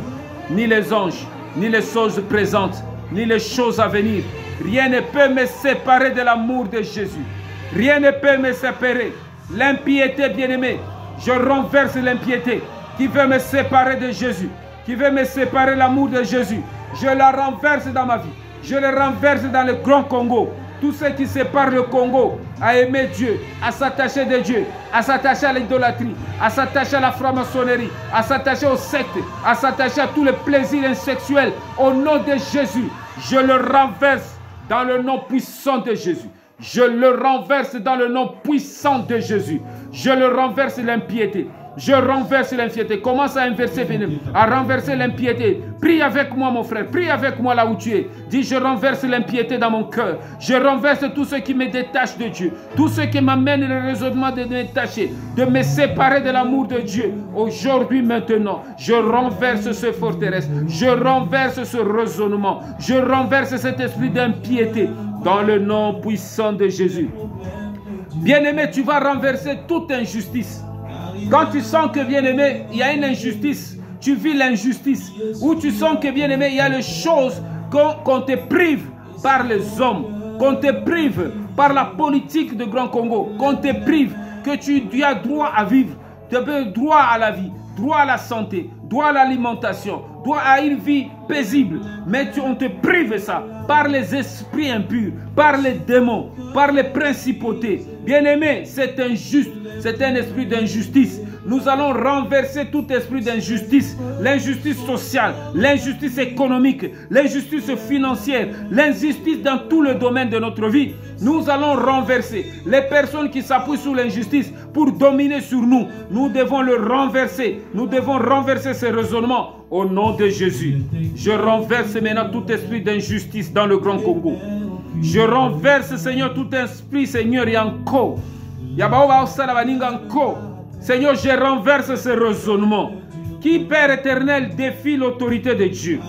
Ni les anges, ni les choses présentes, ni les choses à venir. Rien ne peut me séparer de l'amour de Jésus. Rien ne peut me séparer. L'impiété, bien-aimé, je renverse l'impiété qui veut me séparer de Jésus, qui veut me séparer de l'amour de Jésus. Je la renverse dans ma vie. Je le renverse dans le Grand Congo. Tout ce qui sépare le Congo à aimer Dieu, à s'attacher de Dieu, à s'attacher à l'idolâtrie, à s'attacher à la franc-maçonnerie, à s'attacher aux sectes, à s'attacher à tous les plaisirs sexuels. Au nom de Jésus, je le renverse dans le nom puissant de Jésus. Je le renverse dans le nom puissant de Jésus. Je le renverse l'impiété. Je renverse l'impiété. Commence à inverser, à renverser l'impiété. Prie avec moi, mon frère. Prie avec moi là où tu es. Dis, je renverse l'impiété dans mon cœur. Je renverse tout ce qui me détache de Dieu. Tout ce qui m'amène le raisonnement de me détacher, de me séparer de l'amour de Dieu. Aujourd'hui, maintenant, je renverse ce forteresse. Je renverse ce raisonnement. Je renverse cet esprit d'impiété dans le nom puissant de Jésus. Bien-aimé, tu vas renverser toute injustice. Quand tu sens que, bien-aimé, il y a une injustice, tu vis l'injustice, ou tu sens que, bien-aimé, il y a les choses qu'on te prive par les hommes, qu'on te prive par la politique de Grand Congo, qu'on te prive, que tu as droit à vivre, tu as droit à la vie, droit à la santé, droit à l'alimentation, droit à une vie paisible, mais on te prive ça par les esprits impurs, par les démons, par les principautés. Bien-aimé, c'est injuste, c'est un esprit d'injustice. Nous allons renverser tout esprit d'injustice, l'injustice sociale, l'injustice économique, l'injustice financière, l'injustice dans tout le domaine de notre vie. Nous allons renverser les personnes qui s'appuient sur l'injustice pour dominer sur nous. Nous devons le renverser. Nous devons renverser ces raisonnements au nom de Jésus. Je renverse maintenant tout esprit d'injustice dans le Grand Congo. Je renverse, Seigneur, tout esprit, Seigneur, Yanko. Seigneur, je renverse ce raisonnement. Qui, Père éternel, défie l'autorité de Dieu.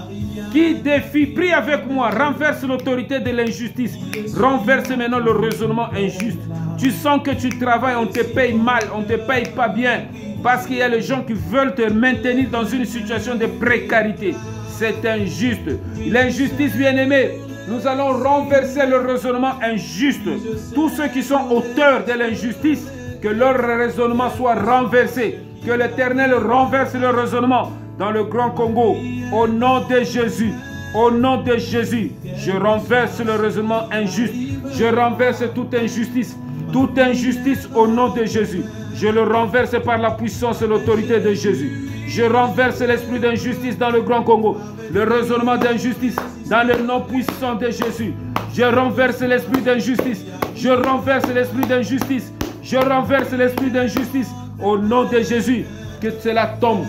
Qui défie, prie avec moi, renverse l'autorité de l'injustice. Renverse maintenant le raisonnement injuste. Tu sens que tu travailles, on te paye mal, on ne te paye pas bien. Parce qu'il y a les gens qui veulent te maintenir dans une situation de précarité. C'est injuste. L'injustice, bien-aimé, nous allons renverser le raisonnement injuste. Tous ceux qui sont auteurs de l'injustice, que leur raisonnement soit renversé. Que l'Éternel renverse le raisonnement dans le Grand Congo. Au nom de Jésus. Au nom de Jésus. Je renverse le raisonnement injuste. Je renverse toute injustice. Toute injustice au nom de Jésus. Je le renverse par la puissance et l'autorité de Jésus. Je renverse l'esprit d'injustice dans le Grand Congo. Le raisonnement d'injustice dans le nom puissant de Jésus. Je renverse l'esprit d'injustice. Je renverse l'esprit d'injustice. Je renverse l'esprit d'injustice au nom de Jésus. Que cela tombe.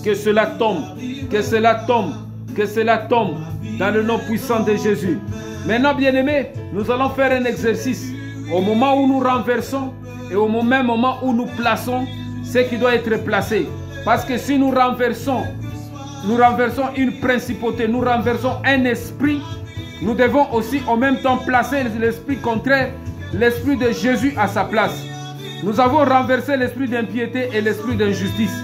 Que cela tombe. Que cela tombe. Que cela tombe dans le nom puissant de Jésus. Maintenant, bien-aimés, nous allons faire un exercice. Au moment où nous renversons et au même moment où nous plaçons ce qui doit être placé. Parce que si nous renversons une principauté, nous renversons un esprit, nous devons aussi en même temps placer l'esprit contraire, l'esprit de Jésus à sa place. Nous avons renversé l'esprit d'impiété et l'esprit d'injustice.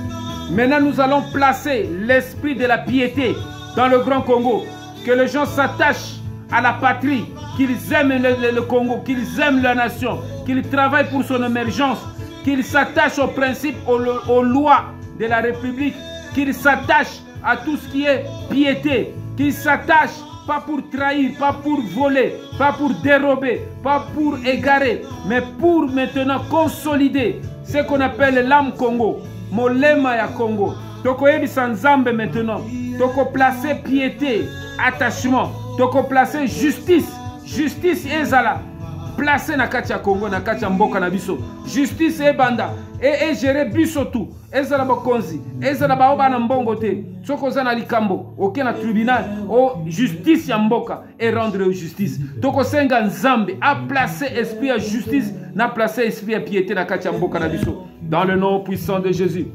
Maintenant, nous allons placer l'esprit de la piété dans le Grand Congo. Que les gens s'attachent à la patrie, qu'ils aiment le Congo, qu'ils aiment la nation, qu'ils travaillent pour son émergence, qu'ils s'attachent aux principes, aux lois de la République, qu'ils s'attachent à tout ce qui est piété, qu'ils s'attachent pas pour trahir, pas pour voler, pas pour dérober, pas pour égarer, mais pour maintenant consolider ce qu'on appelle l'âme Congo, Molema ya Congo. Tokoyebi Sanzambe maintenant, toko placer piété, attachement, toko placer justice, justice ezala. Placé na kati ya Congo, na kati ya mboka na biso. Justice ebanda et gérer biso tout. Ezala bakonzi, ezala baoba na mbongo te. Soko za na likambo, oke na tribunal, o justice ya mboka et rendre justice. Toko senga nzambe a placé esprit ya justice, na placé esprit ya piété na kati ya mboka na biso. Dans le nom puissant de Jésus.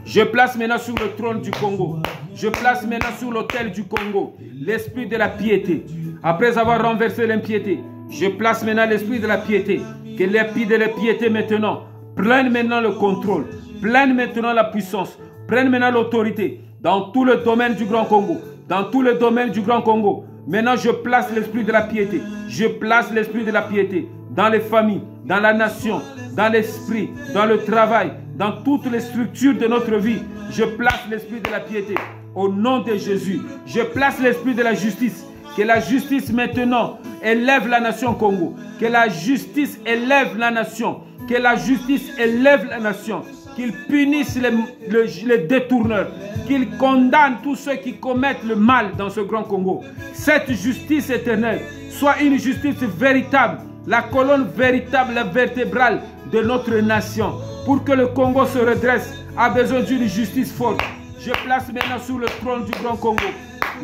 Je place maintenant sur le trône du Congo. Je place maintenant sur l'autel du Congo l'esprit de la piété. Après avoir renversé l'impiété, je place maintenant l'esprit de la piété. Que l'esprit de la piété maintenant prenne maintenant le contrôle, prenne maintenant la puissance, prenne maintenant l'autorité dans tout le domaine du Grand Congo. Dans tout le domaine du Grand Congo. Maintenant, je place l'esprit de la piété. Je place l'esprit de la piété dans les familles, dans la nation, dans l'esprit, dans le travail, dans toutes les structures de notre vie. Je place l'esprit de la piété. Au nom de Jésus, je place l'esprit de la justice. Que la justice maintenant élève la nation Congo. Que la justice élève la nation. Que la justice élève la nation. Qu'il punisse les détourneurs. Qu'il condamne tous ceux qui commettent le mal dans ce grand Congo. Cette justice éternelle soit une justice véritable. La colonne véritable, la vertébrale de notre nation. Pour que le Congo se redresse, a besoin d'une justice forte. Je place maintenant sur le trône du grand Congo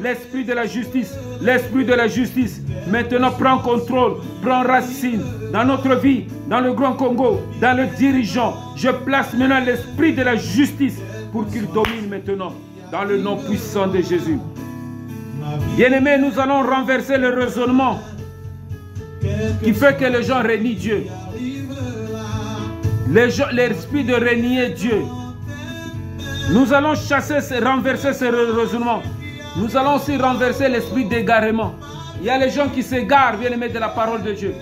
l'esprit de la justice. L'esprit de la justice maintenant prend contrôle, prend racine dans notre vie, dans le grand Congo, dans le dirigeant. Je place maintenant l'esprit de la justice pour qu'il domine maintenant dans le nom puissant de Jésus. Bien-aimés, nous allons renverser le raisonnement qui fait que les gens renient Dieu. L'esprit de renier Dieu. Nous allons chasser, renverser ce raisonnement. Nous allons aussi renverser l'esprit d'égarement. Il y a les gens qui s'égarent, bien-aimés, de la parole de Dieu,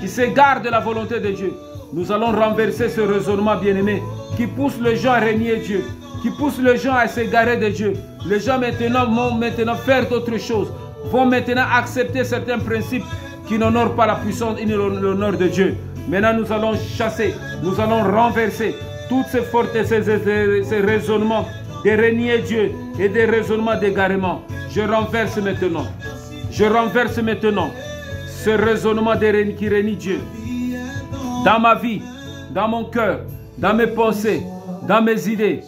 qui s'égarent de la volonté de Dieu. Nous allons renverser ce raisonnement, bien-aimés, qui pousse les gens à renier Dieu, qui pousse les gens à s'égarer de Dieu. Les gens maintenant vont maintenant faire d'autres choses, vont maintenant accepter certains principes qui n'honorent pas la puissance et l'honneur de Dieu. Maintenant, nous allons chasser, nous allons renverser toutes ces fortes, ces raisonnements de renier Dieu et des raisonnements d'égarement. Je renverse maintenant. Je renverse maintenant ce raisonnement qui renie Dieu. Dans ma vie, dans mon cœur, dans mes pensées, dans mes idées,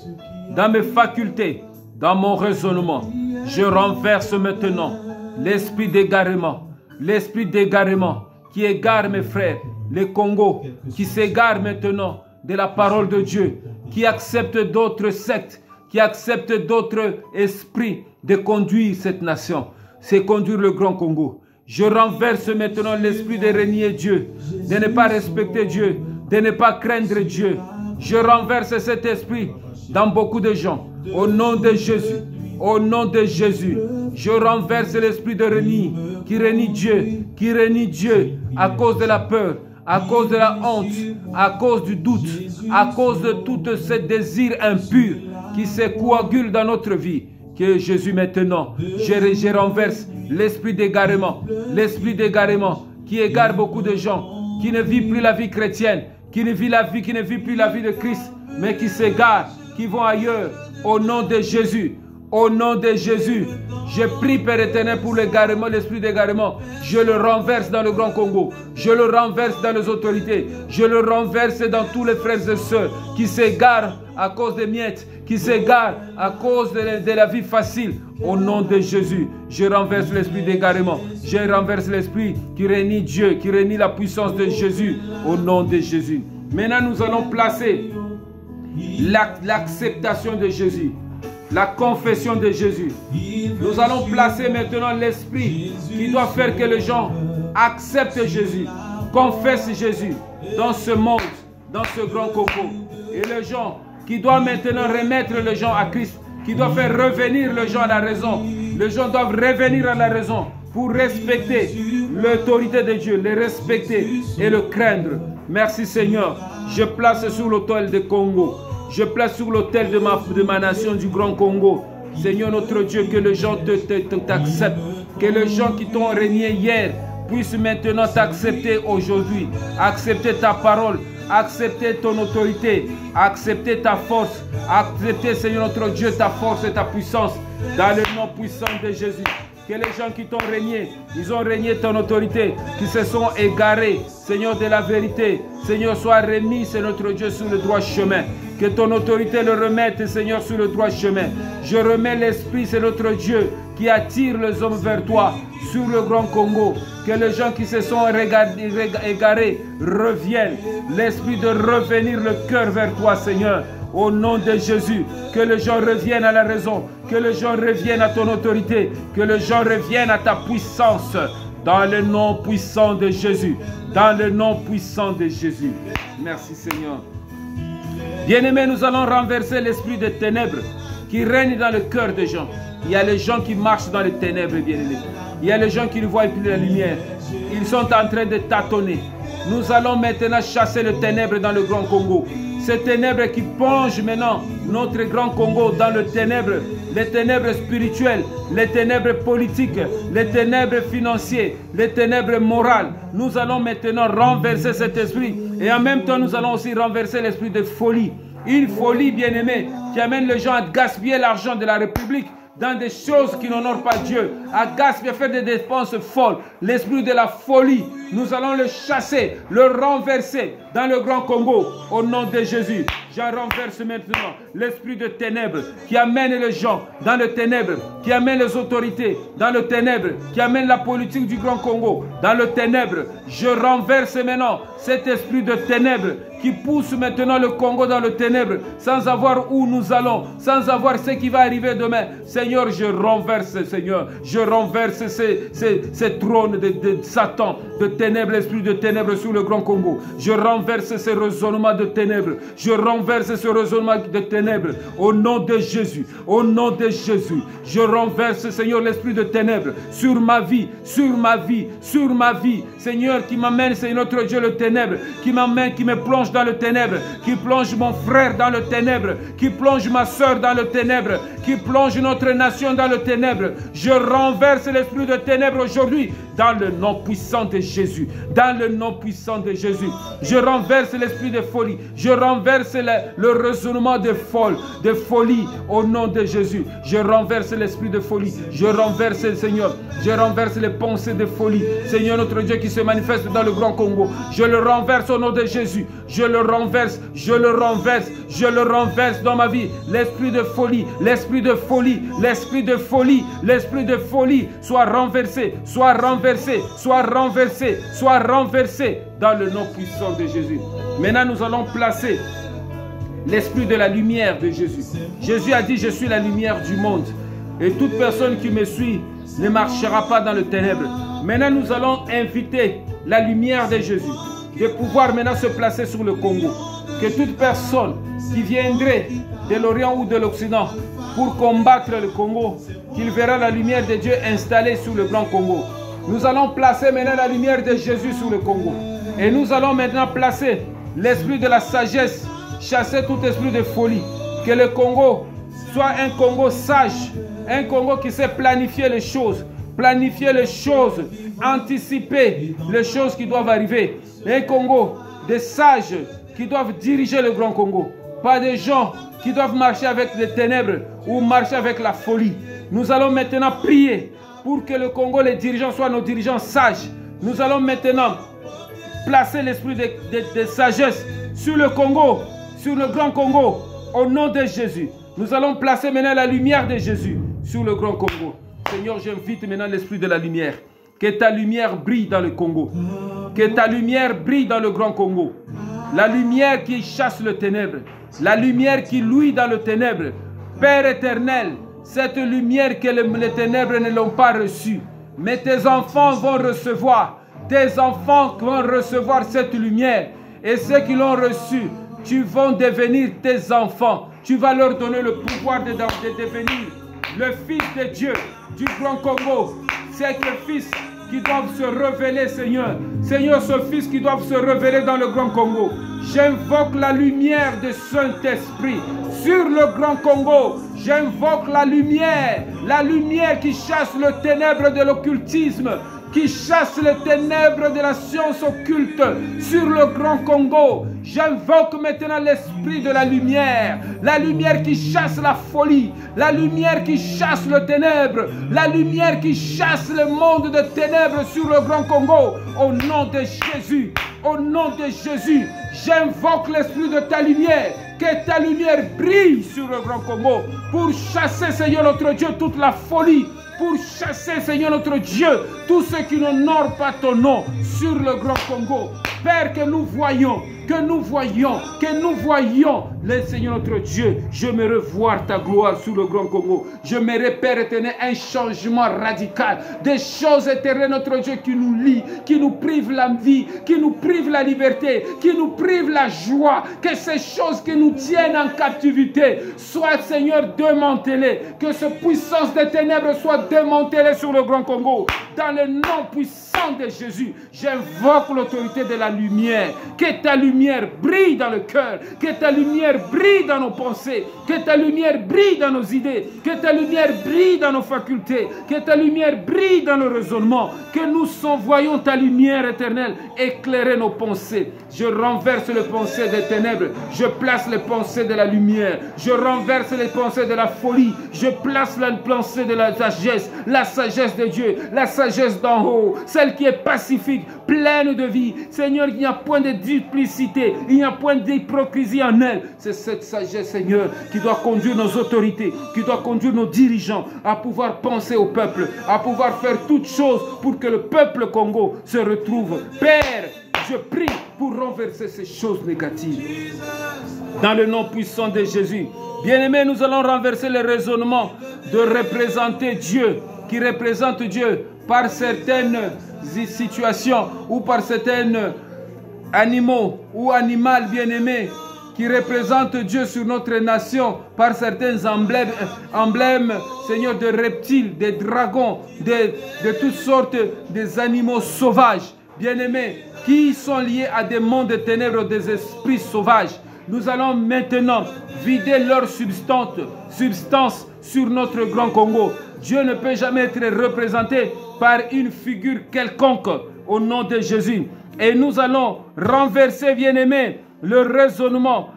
dans mes facultés, dans mon raisonnement. Je renverse maintenant l'esprit d'égarement. L'esprit d'égarement qui égare mes frères, les Congos, qui s'égarent maintenant de la parole de Dieu, qui acceptent d'autres sectes, qui acceptent d'autres esprits de conduire cette nation, c'est conduire le grand Congo. Je renverse maintenant l'esprit de renier Dieu, de ne pas respecter Dieu, de ne pas craindre Dieu. Je renverse cet esprit dans beaucoup de gens. Au nom de Jésus, au nom de Jésus, je renverse l'esprit de renie, qui renie Dieu à cause de la peur, à cause de la honte, à cause du doute, à cause de tout ce désir impur qui se coagule dans notre vie. Que Jésus maintenant, je renverse l'esprit d'égarement qui égare beaucoup de gens, qui ne vivent plus la vie chrétienne, qui ne vit plus la vie de Christ, mais qui s'égarent, qui vont ailleurs. Au nom de Jésus, au nom de Jésus, je prie, Père éternel, pour l'égarement, l'esprit d'égarement. Je le renverse dans le Grand Congo. Je le renverse dans les autorités. Je le renverse dans tous les frères et sœurs qui s'égarent à cause des miettes, qui s'égarent à cause de la vie facile. Au nom de Jésus, je renverse l'esprit d'égarement. Je renverse l'esprit qui renie Dieu, qui renie la puissance de Jésus. Au nom de Jésus. Maintenant, nous allons placer l'acceptation de Jésus. La confession de Jésus. Nous allons placer maintenant l'esprit qui doit faire que les gens acceptent Jésus, confessent Jésus dans ce monde, dans ce grand Congo. Et les gens qui doivent maintenant remettre les gens à Christ, qui doivent faire revenir les gens à la raison. Les gens doivent revenir à la raison pour respecter l'autorité de Dieu, le respecter et le craindre. Merci Seigneur. Je place sur l'autel de Congo. Je place sur l'autel de ma nation du Grand Congo. Seigneur notre Dieu, que les gens t'acceptent. Que les gens qui t'ont régné hier puissent maintenant t'accepter aujourd'hui. Accepter ta parole. Accepter ton autorité. Accepter ta force. Accepter, Seigneur notre Dieu, ta force et ta puissance. dans le nom puissant de Jésus. Que les gens qui t'ont régné, ils ont régné ton autorité, qui se sont égarés, Seigneur de la vérité, Seigneur, sois remis, c'est notre Dieu, sur le droit chemin. Que ton autorité le remette, Seigneur, sur le droit chemin. Je remets l'Esprit, c'est notre Dieu, qui attire les hommes vers toi, sur le Grand Congo. Que les gens qui se sont égarés reviennent. L'Esprit de revenir le cœur vers toi, Seigneur. Au nom de Jésus, que les gens reviennent à la raison, que les gens reviennent à ton autorité, que les gens reviennent à ta puissance, dans le nom puissant de Jésus, dans le nom puissant de Jésus. Merci Seigneur. Bien-aimés, nous allons renverser l'esprit de ténèbres qui règne dans le cœur des gens. Il y a les gens qui marchent dans les ténèbres, bien-aimés. Il y a les gens qui ne voient plus la lumière. Ils sont en train de tâtonner. Nous allons maintenant chasser les ténèbres dans le Grand Congo. Ces ténèbres qui plongent maintenant notre Grand Congo dans les ténèbres spirituelles, les ténèbres politiques, les ténèbres financières, les ténèbres morales. Nous allons maintenant renverser cet esprit et en même temps nous allons aussi renverser l'esprit de folie. Une folie, bien-aimée, qui amène les gens à gaspiller l'argent de la République dans des choses qui n'honorent pas Dieu, à gaspiller, à faire des dépenses folles. L'esprit de la folie, nous allons le chasser, le renverser dans le Grand Congo, au nom de Jésus. J'en renverse maintenant l'esprit de ténèbres qui amène les gens dans le ténèbre, qui amène les autorités dans le ténèbre, qui amène la politique du Grand Congo dans le ténèbre. Je renverse maintenant cet esprit de ténèbres qui pousse maintenant le Congo dans le ténèbre, sans savoir où nous allons, sans savoir ce qui va arriver demain. Seigneur, je renverse, Seigneur, je renverse ces trônes de Satan, de ténèbres, l'esprit de ténèbres sur le Grand Congo. Je renverse ces raisonnements de ténèbres, je renverse ce raisonnement de ténèbres, au nom de Jésus, au nom de Jésus. Je renverse, Seigneur, l'esprit de ténèbres sur ma vie, sur ma vie, sur ma vie. Seigneur, qui m'amène, c'est notre Dieu, le ténèbre, qui m'amène, qui me plonge dans le ténèbre, qui plonge mon frère dans le ténèbre, qui plonge ma soeur dans le ténèbre, qui plonge notre nation dans le ténèbre. Je renverse l'esprit de ténèbres aujourd'hui dans le nom puissant de Jésus, dans le nom puissant de Jésus. Je renverse l'esprit de folie, je renverse le raisonnement de folie au nom de Jésus. Je renverse l'esprit de folie, je renverse, Seigneur, je renverse les pensées de folie, Seigneur notre Dieu, qui se manifeste dans le Grand Congo. Je le renverse au nom de Jésus, je le renverse, je le renverse, je le renverse dans ma vie. L'esprit de folie, l'esprit de folie, l'esprit de folie, l'esprit de folie soit renversé, soit renversé, soit renversé, soit renversé dans le nom puissant de Jésus. Maintenant nous allons placer l'esprit de la lumière de Jésus. Jésus a dit: je suis la lumière du monde et toute personne qui me suit ne marchera pas dans le ténèbre. Maintenant nous allons inviter la lumière de Jésus de pouvoir maintenant se placer sur le Congo. Que toute personne qui viendrait de l'Orient ou de l'Occident pour combattre le Congo, qu'il verra la lumière de Dieu installée sur le Grand Congo. Nous allons placer maintenant la lumière de Jésus sur le Congo. Et nous allons maintenant placer l'esprit de la sagesse, chasser tout esprit de folie. Que le Congo soit un Congo sage, un Congo qui sait planifier les choses, anticiper les choses qui doivent arriver. Un Congo de sages qui doivent diriger le Grand Congo, pas des gens qui doivent marcher avec les ténèbres ou marcher avec la folie. Nous allons maintenant prier pour que le Congo, les dirigeants soient nos dirigeants sages. Nous allons maintenant placer l'esprit de sagesse sur le Congo, sur le Grand Congo, au nom de Jésus. Nous allons placer maintenant la lumière de Jésus sur le Grand Congo. Seigneur, j'invite maintenant l'esprit de la lumière. Que ta lumière brille dans le Congo. Que ta lumière brille dans le Grand Congo. La lumière qui chasse le ténèbre. La lumière qui luit dans le ténèbre. Père éternel, cette lumière que les ténèbres ne l'ont pas reçue. Mais tes enfants vont recevoir. Tes enfants vont recevoir cette lumière. Et ceux qui l'ont reçue, tu vas devenir tes enfants. Tu vas leur donner le pouvoir de devenir le Fils de Dieu du Grand Congo. C'est le Fils qui doivent se révéler, Seigneur. Seigneur, ce Fils qui doivent se révéler dans le Grand Congo. J'invoque la lumière du Saint-Esprit sur le Grand Congo. J'invoque la lumière qui chasse le ténèbre de l'occultisme, qui chasse les ténèbres de la science occulte sur le Grand Congo. J'invoque maintenant l'esprit de la lumière qui chasse la folie, la lumière qui chasse le ténèbre, la lumière qui chasse le monde de ténèbres sur le Grand Congo. Au nom de Jésus, au nom de Jésus, j'invoque l'esprit de ta lumière, que ta lumière brille sur le Grand Congo pour chasser, Seigneur notre Dieu, toute la folie, pour chasser, Seigneur notre Dieu, tous ceux qui n'honorent pas ton nom sur le Grand Congo. Père, que nous voyons, le Seigneur notre Dieu, j'aimerais voir ta gloire sur le Grand Congo. J'aimerais, Père éternel, un changement radical, des choses éternelles, notre Dieu, qui nous lient, qui nous privent la vie, qui nous privent la liberté, qui nous privent la joie, que ces choses qui nous tiennent en captivité soient, Seigneur, démantelées, que cette puissance des ténèbres soit démantelée sur le Grand Congo. Dans le nom puissant de Jésus, j'invoque l'autorité de la lumière, que ta lumière brille dans le cœur, que ta lumière brille dans nos pensées, que ta lumière brille dans nos idées, que ta lumière brille dans nos facultés, que ta lumière brille dans nos raisonnements, que nous voyons ta lumière éternelle éclairer nos pensées. Je renverse les pensées des ténèbres, je place les pensées de la lumière, je renverse les pensées de la folie, je place la pensée de la sagesse de Dieu, la sagesse d'en haut, celle qui est pacifique, pleine de vie. Seigneur, il n'y a point de duplicité, il n'y a point d'hypocrisie en elle. C'est cette sagesse, Seigneur, qui doit conduire nos autorités, qui doit conduire nos dirigeants à pouvoir penser au peuple, à pouvoir faire toutes choses pour que le peuple Congo se retrouve. Père, je prie pour renverser ces choses négatives. Dans le nom puissant de Jésus. Bien-aimés, nous allons renverser le raisonnement de représenter Dieu, qui représente Dieu par certaines situations ou par certains animaux ou animaux bien-aimés, qui représentent Dieu sur notre nation par certains emblèmes, Seigneur, de reptiles, de dragons, de toutes sortes des animaux sauvages, bien-aimés, qui sont liés à des mondes de ténèbres, des esprits sauvages. Nous allons maintenant vider leur substance sur notre Grand Congo. Dieu ne peut jamais être représenté par une figure quelconque au nom de Jésus. Et nous allons renverser, bien-aimés, les raisonnements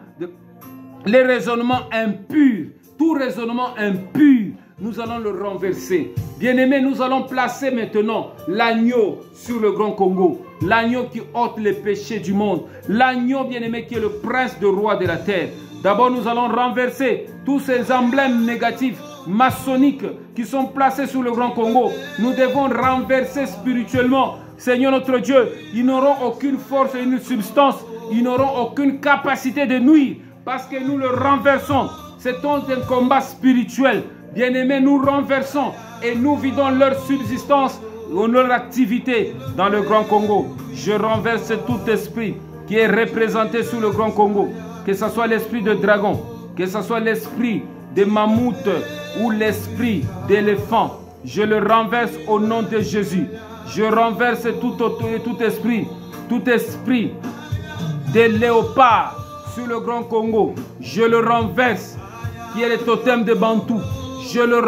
impurs, tout raisonnement impur, nous allons le renverser. Bien-aimés, nous allons placer maintenant l'agneau sur le Grand Congo, l'agneau qui ôte les péchés du monde, l'agneau, bien-aimé, qui est le prince de roi de la terre. D'abord, nous allons renverser tous ces emblèmes négatifs, maçonniques, qui sont placés sur le Grand Congo. Nous devons renverser spirituellement. Seigneur notre Dieu, ils n'auront aucune force et une substance, ils n'auront aucune capacité de nuire, parce que nous le renversons. C'est un combat spirituel. Bien-aimés, nous renversons et nous vidons leur subsistance ou leur activité dans le Grand Congo. Je renverse tout esprit qui est représenté sous le Grand Congo, que ce soit l'esprit de dragon, que ce soit l'esprit de mammouth ou l'esprit d'éléphant. Je le renverse au nom de Jésus. Je renverse tout esprit de léopard sur le Grand Congo. Je le renverse, qui est le totem de Bantou. Je le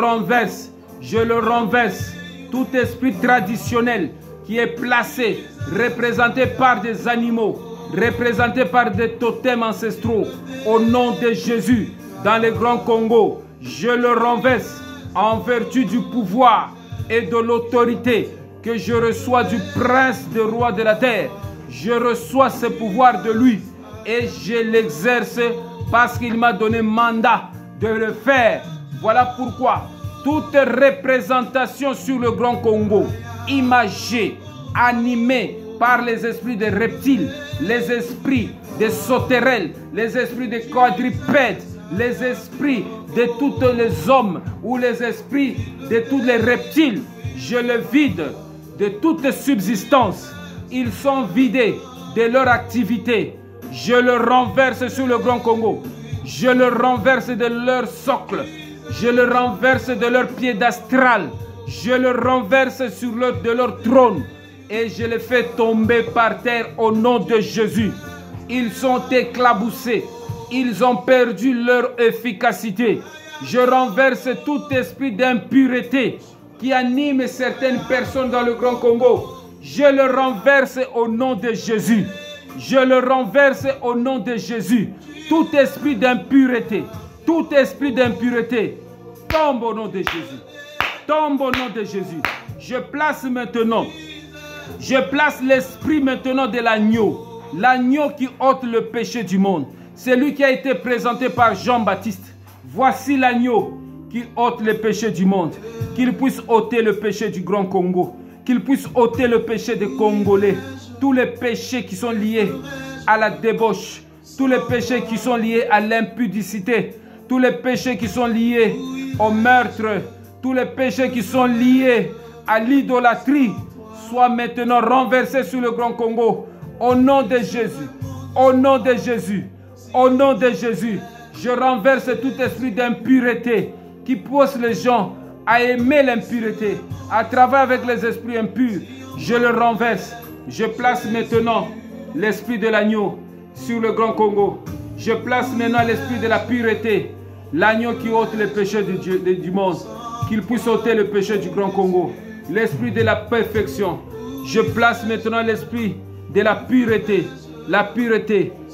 renverse, tout esprit traditionnel qui est placé, représenté par des animaux, représenté par des totems ancestraux, au nom de Jésus, dans le Grand Congo, je le renverse en vertu du pouvoir et de l'autorité que je reçois du prince de roi de la terre. Je reçois ce pouvoir de lui et je l'exerce parce qu'il m'a donné mandat de le faire. Voilà pourquoi toute représentation sur le Grand Congo, imagée, animée par les esprits des reptiles, les esprits des sauterelles, les esprits des quadrupèdes, les esprits de tous les hommes ou les esprits de tous les reptiles, je le vide de toute subsistance. Ils sont vidés de leur activité. Je le renverse sur le Grand Congo. Je le renverse de leur socle. Je le renverse de leur piédestal. Je le renverse de leur trône. Et je les fais tomber par terre au nom de Jésus. Ils sont éclaboussés. Ils ont perdu leur efficacité. Je renverse tout esprit d'impureté qui anime certaines personnes dans le Grand Congo, je le renverse au nom de Jésus. Je le renverse au nom de Jésus. Tout esprit d'impureté, tombe au nom de Jésus. Tombe au nom de Jésus. Je place l'esprit maintenant de l'agneau. L'agneau qui ôte le péché du monde. C'est lui qui a été présenté par Jean-Baptiste. Voici l'agneau qui ôte le péché du monde. Qu'il puisse ôter le péché du Grand Congo. Qu'il puisse ôter le péché des Congolais. Tous les péchés qui sont liés à la débauche. Tous les péchés qui sont liés à l'impudicité. Tous les péchés qui sont liés au meurtre. Tous les péchés qui sont liés à l'idolâtrie soient maintenant renversés sur le Grand Congo. Au nom de Jésus. Au nom de Jésus. Au nom de Jésus. Je renverse tout esprit d'impureté qui pousse les gens à aimer l'impureté. À travers avec les esprits impurs, je le renverse. Je place maintenant l'esprit de l'agneau sur le Grand Congo. Je place maintenant l'esprit de la pureté. L'agneau qui ôte le péché du monde. Qu'il puisse ôter le péché du Grand Congo. L'esprit de la perfection. Je place maintenant l'esprit de la pureté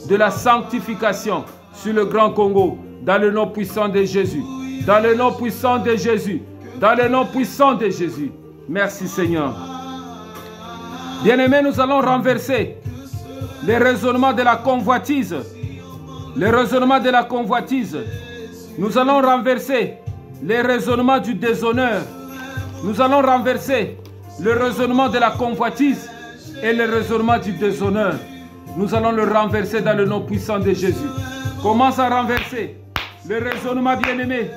de la sanctification sur le Grand Congo. Dans le nom puissant de Jésus. Dans le nom puissant de Jésus. Dans le nom puissant de Jésus. Merci Seigneur. Bien-aimés, nous allons renverser les raisonnements de la convoitise. Les raisonnements de la convoitise. Nous allons renverser les raisonnements du déshonneur. Nous allons renverser le raisonnement de la convoitise et le raisonnement du déshonneur. Nous allons le renverser dans le nom puissant de Jésus. Commence à renverser le raisonnement, bien-aimé,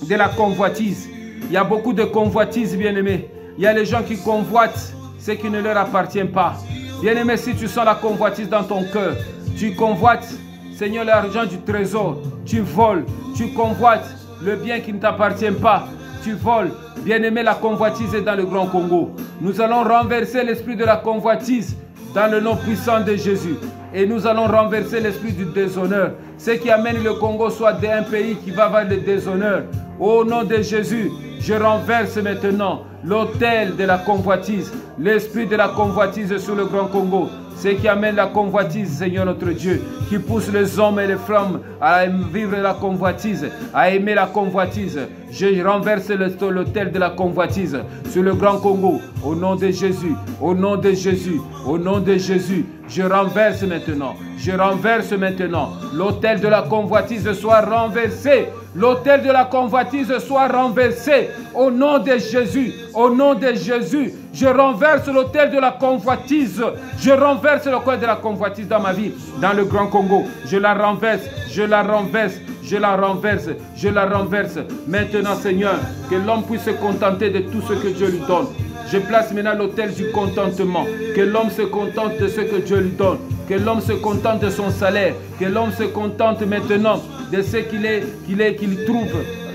de la convoitise. Il y a beaucoup de convoitises, bien-aimé. Il y a les gens qui convoitent ce qui ne leur appartient pas. Bien-aimé, si tu sens la convoitise dans ton cœur, tu convoites, Seigneur, l'argent du trésor, tu voles, tu convoites le bien qui ne t'appartient pas, tu voles. Bien-aimé, la convoitise est dans le Grand Congo. Nous allons renverser l'esprit de la convoitise dans le nom puissant de Jésus. Et nous allons renverser l'esprit du déshonneur. Ce qui amène le Congo soit un pays qui va vers le déshonneur. Au nom de Jésus, je renverse maintenant l'autel de la convoitise, l'esprit de la convoitise sur le Grand Congo. Ce qui amène la convoitise, Seigneur notre Dieu, qui pousse les hommes et les femmes à vivre la convoitise, à aimer la convoitise. Je renverse l'autel de la convoitise sur le Grand Congo. Au nom de Jésus, au nom de Jésus, au nom de Jésus, je renverse maintenant. Je renverse maintenant. L'autel de la convoitise soit renversé. L'autel de la convoitise soit renversé. Au nom de Jésus, au nom de Jésus, je renverse l'autel de la convoitise. Je renverse l'autel de la convoitise dans ma vie, dans le Grand Congo. Je la renverse, je la renverse. Je la renverse, je la renverse. Maintenant, Seigneur, que l'homme puisse se contenter de tout ce que Dieu lui donne. Je place maintenant l'autel du contentement. Que l'homme se contente de ce que Dieu lui donne. Que l'homme se contente de son salaire. Que l'homme se contente maintenant de ce qu'il trouve,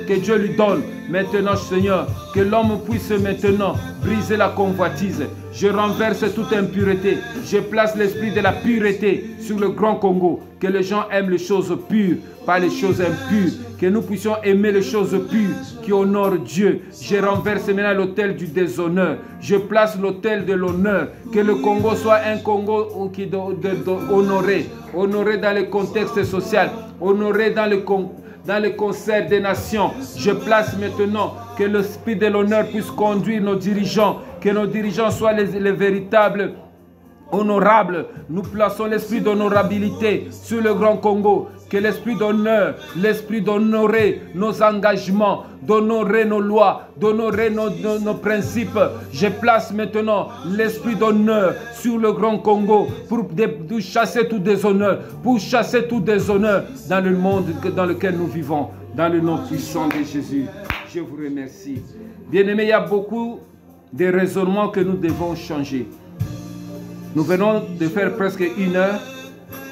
que Dieu lui donne. Maintenant, Seigneur, que l'homme puisse maintenant briser la convoitise. Je renverse toute impureté. Je place l'esprit de la pureté sur le Grand Congo. Que les gens aiment les choses pures, pas les choses impures. Que nous puissions aimer les choses pures qui honorent Dieu. Je renverse maintenant l'autel du déshonneur. Je place l'autel de l'honneur. Que le Congo soit un Congo qui est honoré. Honoré dans le contexte social. Honoré dans le concert des nations. Je place maintenant que l'esprit de l'honneur puisse conduire nos dirigeants. Que nos dirigeants soient les véritables honorables. Nous plaçons l'esprit d'honorabilité sur le Grand Congo. Que l'esprit d'honneur, l'esprit d'honorer nos engagements, d'honorer nos lois, d'honorer nos principes. Je place maintenant l'esprit d'honneur sur le Grand Congo pour chasser tout déshonneur, pour chasser tout déshonneur dans le monde dans lequel nous vivons. Dans le nom puissant de Jésus, je vous remercie. Bien-aimés, il y a beaucoup de raisonnements que nous devons changer. Nous venons de faire presque 1 heure.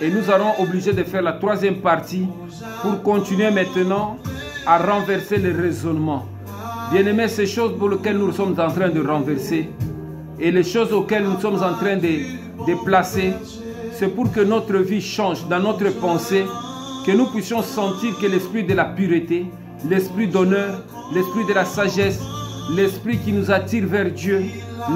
Et nous allons obliger de faire la 3e partie pour continuer maintenant à renverser les raisonnements. Bien-aimés, ces choses pour lesquelles nous sommes en train de renverser et les choses auxquelles nous sommes en train de placer, c'est pour que notre vie change dans notre pensée, que nous puissions sentir que l'esprit de la pureté, l'esprit d'honneur, l'esprit de la sagesse, l'esprit qui nous attire vers Dieu,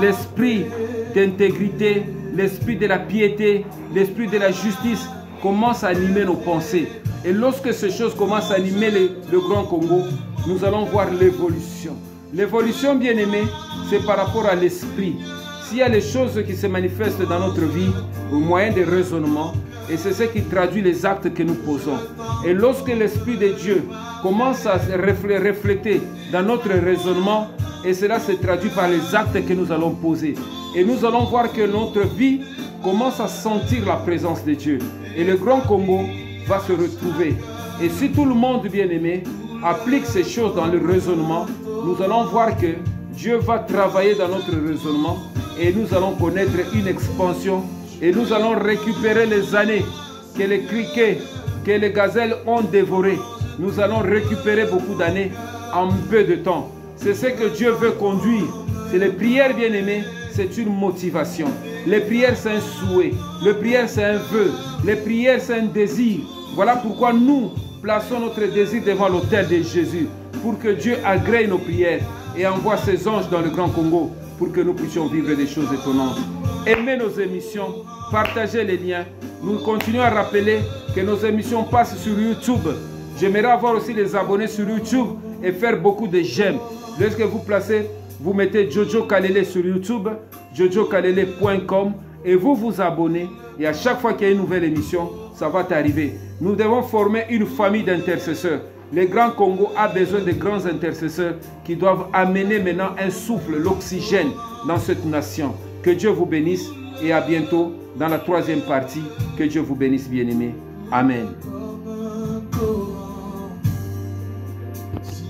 l'esprit d'intégrité, l'esprit de la piété, l'esprit de la justice commence à animer nos pensées. Et lorsque ces choses commencent à animer le Grand Congo, nous allons voir l'évolution. L'évolution, bien aimé, c'est par rapport à l'esprit. S'il y a les choses qui se manifestent dans notre vie au moyen des raisonnements, et c'est ce qui traduit les actes que nous posons. Et lorsque l'Esprit de Dieu commence à se refléter dans notre raisonnement, et cela se traduit par les actes que nous allons poser. Et nous allons voir que notre vie commence à sentir la présence de Dieu. Et le Grand Congo va se retrouver. Et si tout le monde, bien aimé, applique ces choses dans le raisonnement, nous allons voir que Dieu va travailler dans notre raisonnement et nous allons connaître une expansion et nous allons récupérer les années que les criquets, que les gazelles ont dévorées. Nous allons récupérer beaucoup d'années en peu de temps. C'est ce que Dieu veut conduire. C'est les prières, bien aimées, c'est une motivation. Les prières, c'est un souhait. Les prières, c'est un vœu. Les prières, c'est un désir. Voilà pourquoi nous plaçons notre désir devant l'autel de Jésus, pour que Dieu agrée nos prières et envoie ses anges dans le Grand Congo pour que nous puissions vivre des choses étonnantes. Aimez nos émissions, partagez les liens. Nous continuons à rappeler que nos émissions passent sur YouTube. J'aimerais avoir aussi les abonnés sur YouTube et faire beaucoup de j'aime. Lorsque vous mettez Jojo Kalele sur YouTube, jojokalele.com, et vous vous abonnez. Et à chaque fois qu'il y a une nouvelle émission, ça va t'arriver. Nous devons former une famille d'intercesseurs. Le Grand Congo a besoin de grands intercesseurs qui doivent amener maintenant un souffle, l'oxygène dans cette nation. Que Dieu vous bénisse et à bientôt dans la troisième partie. Que Dieu vous bénisse, bien-aimés. Amen.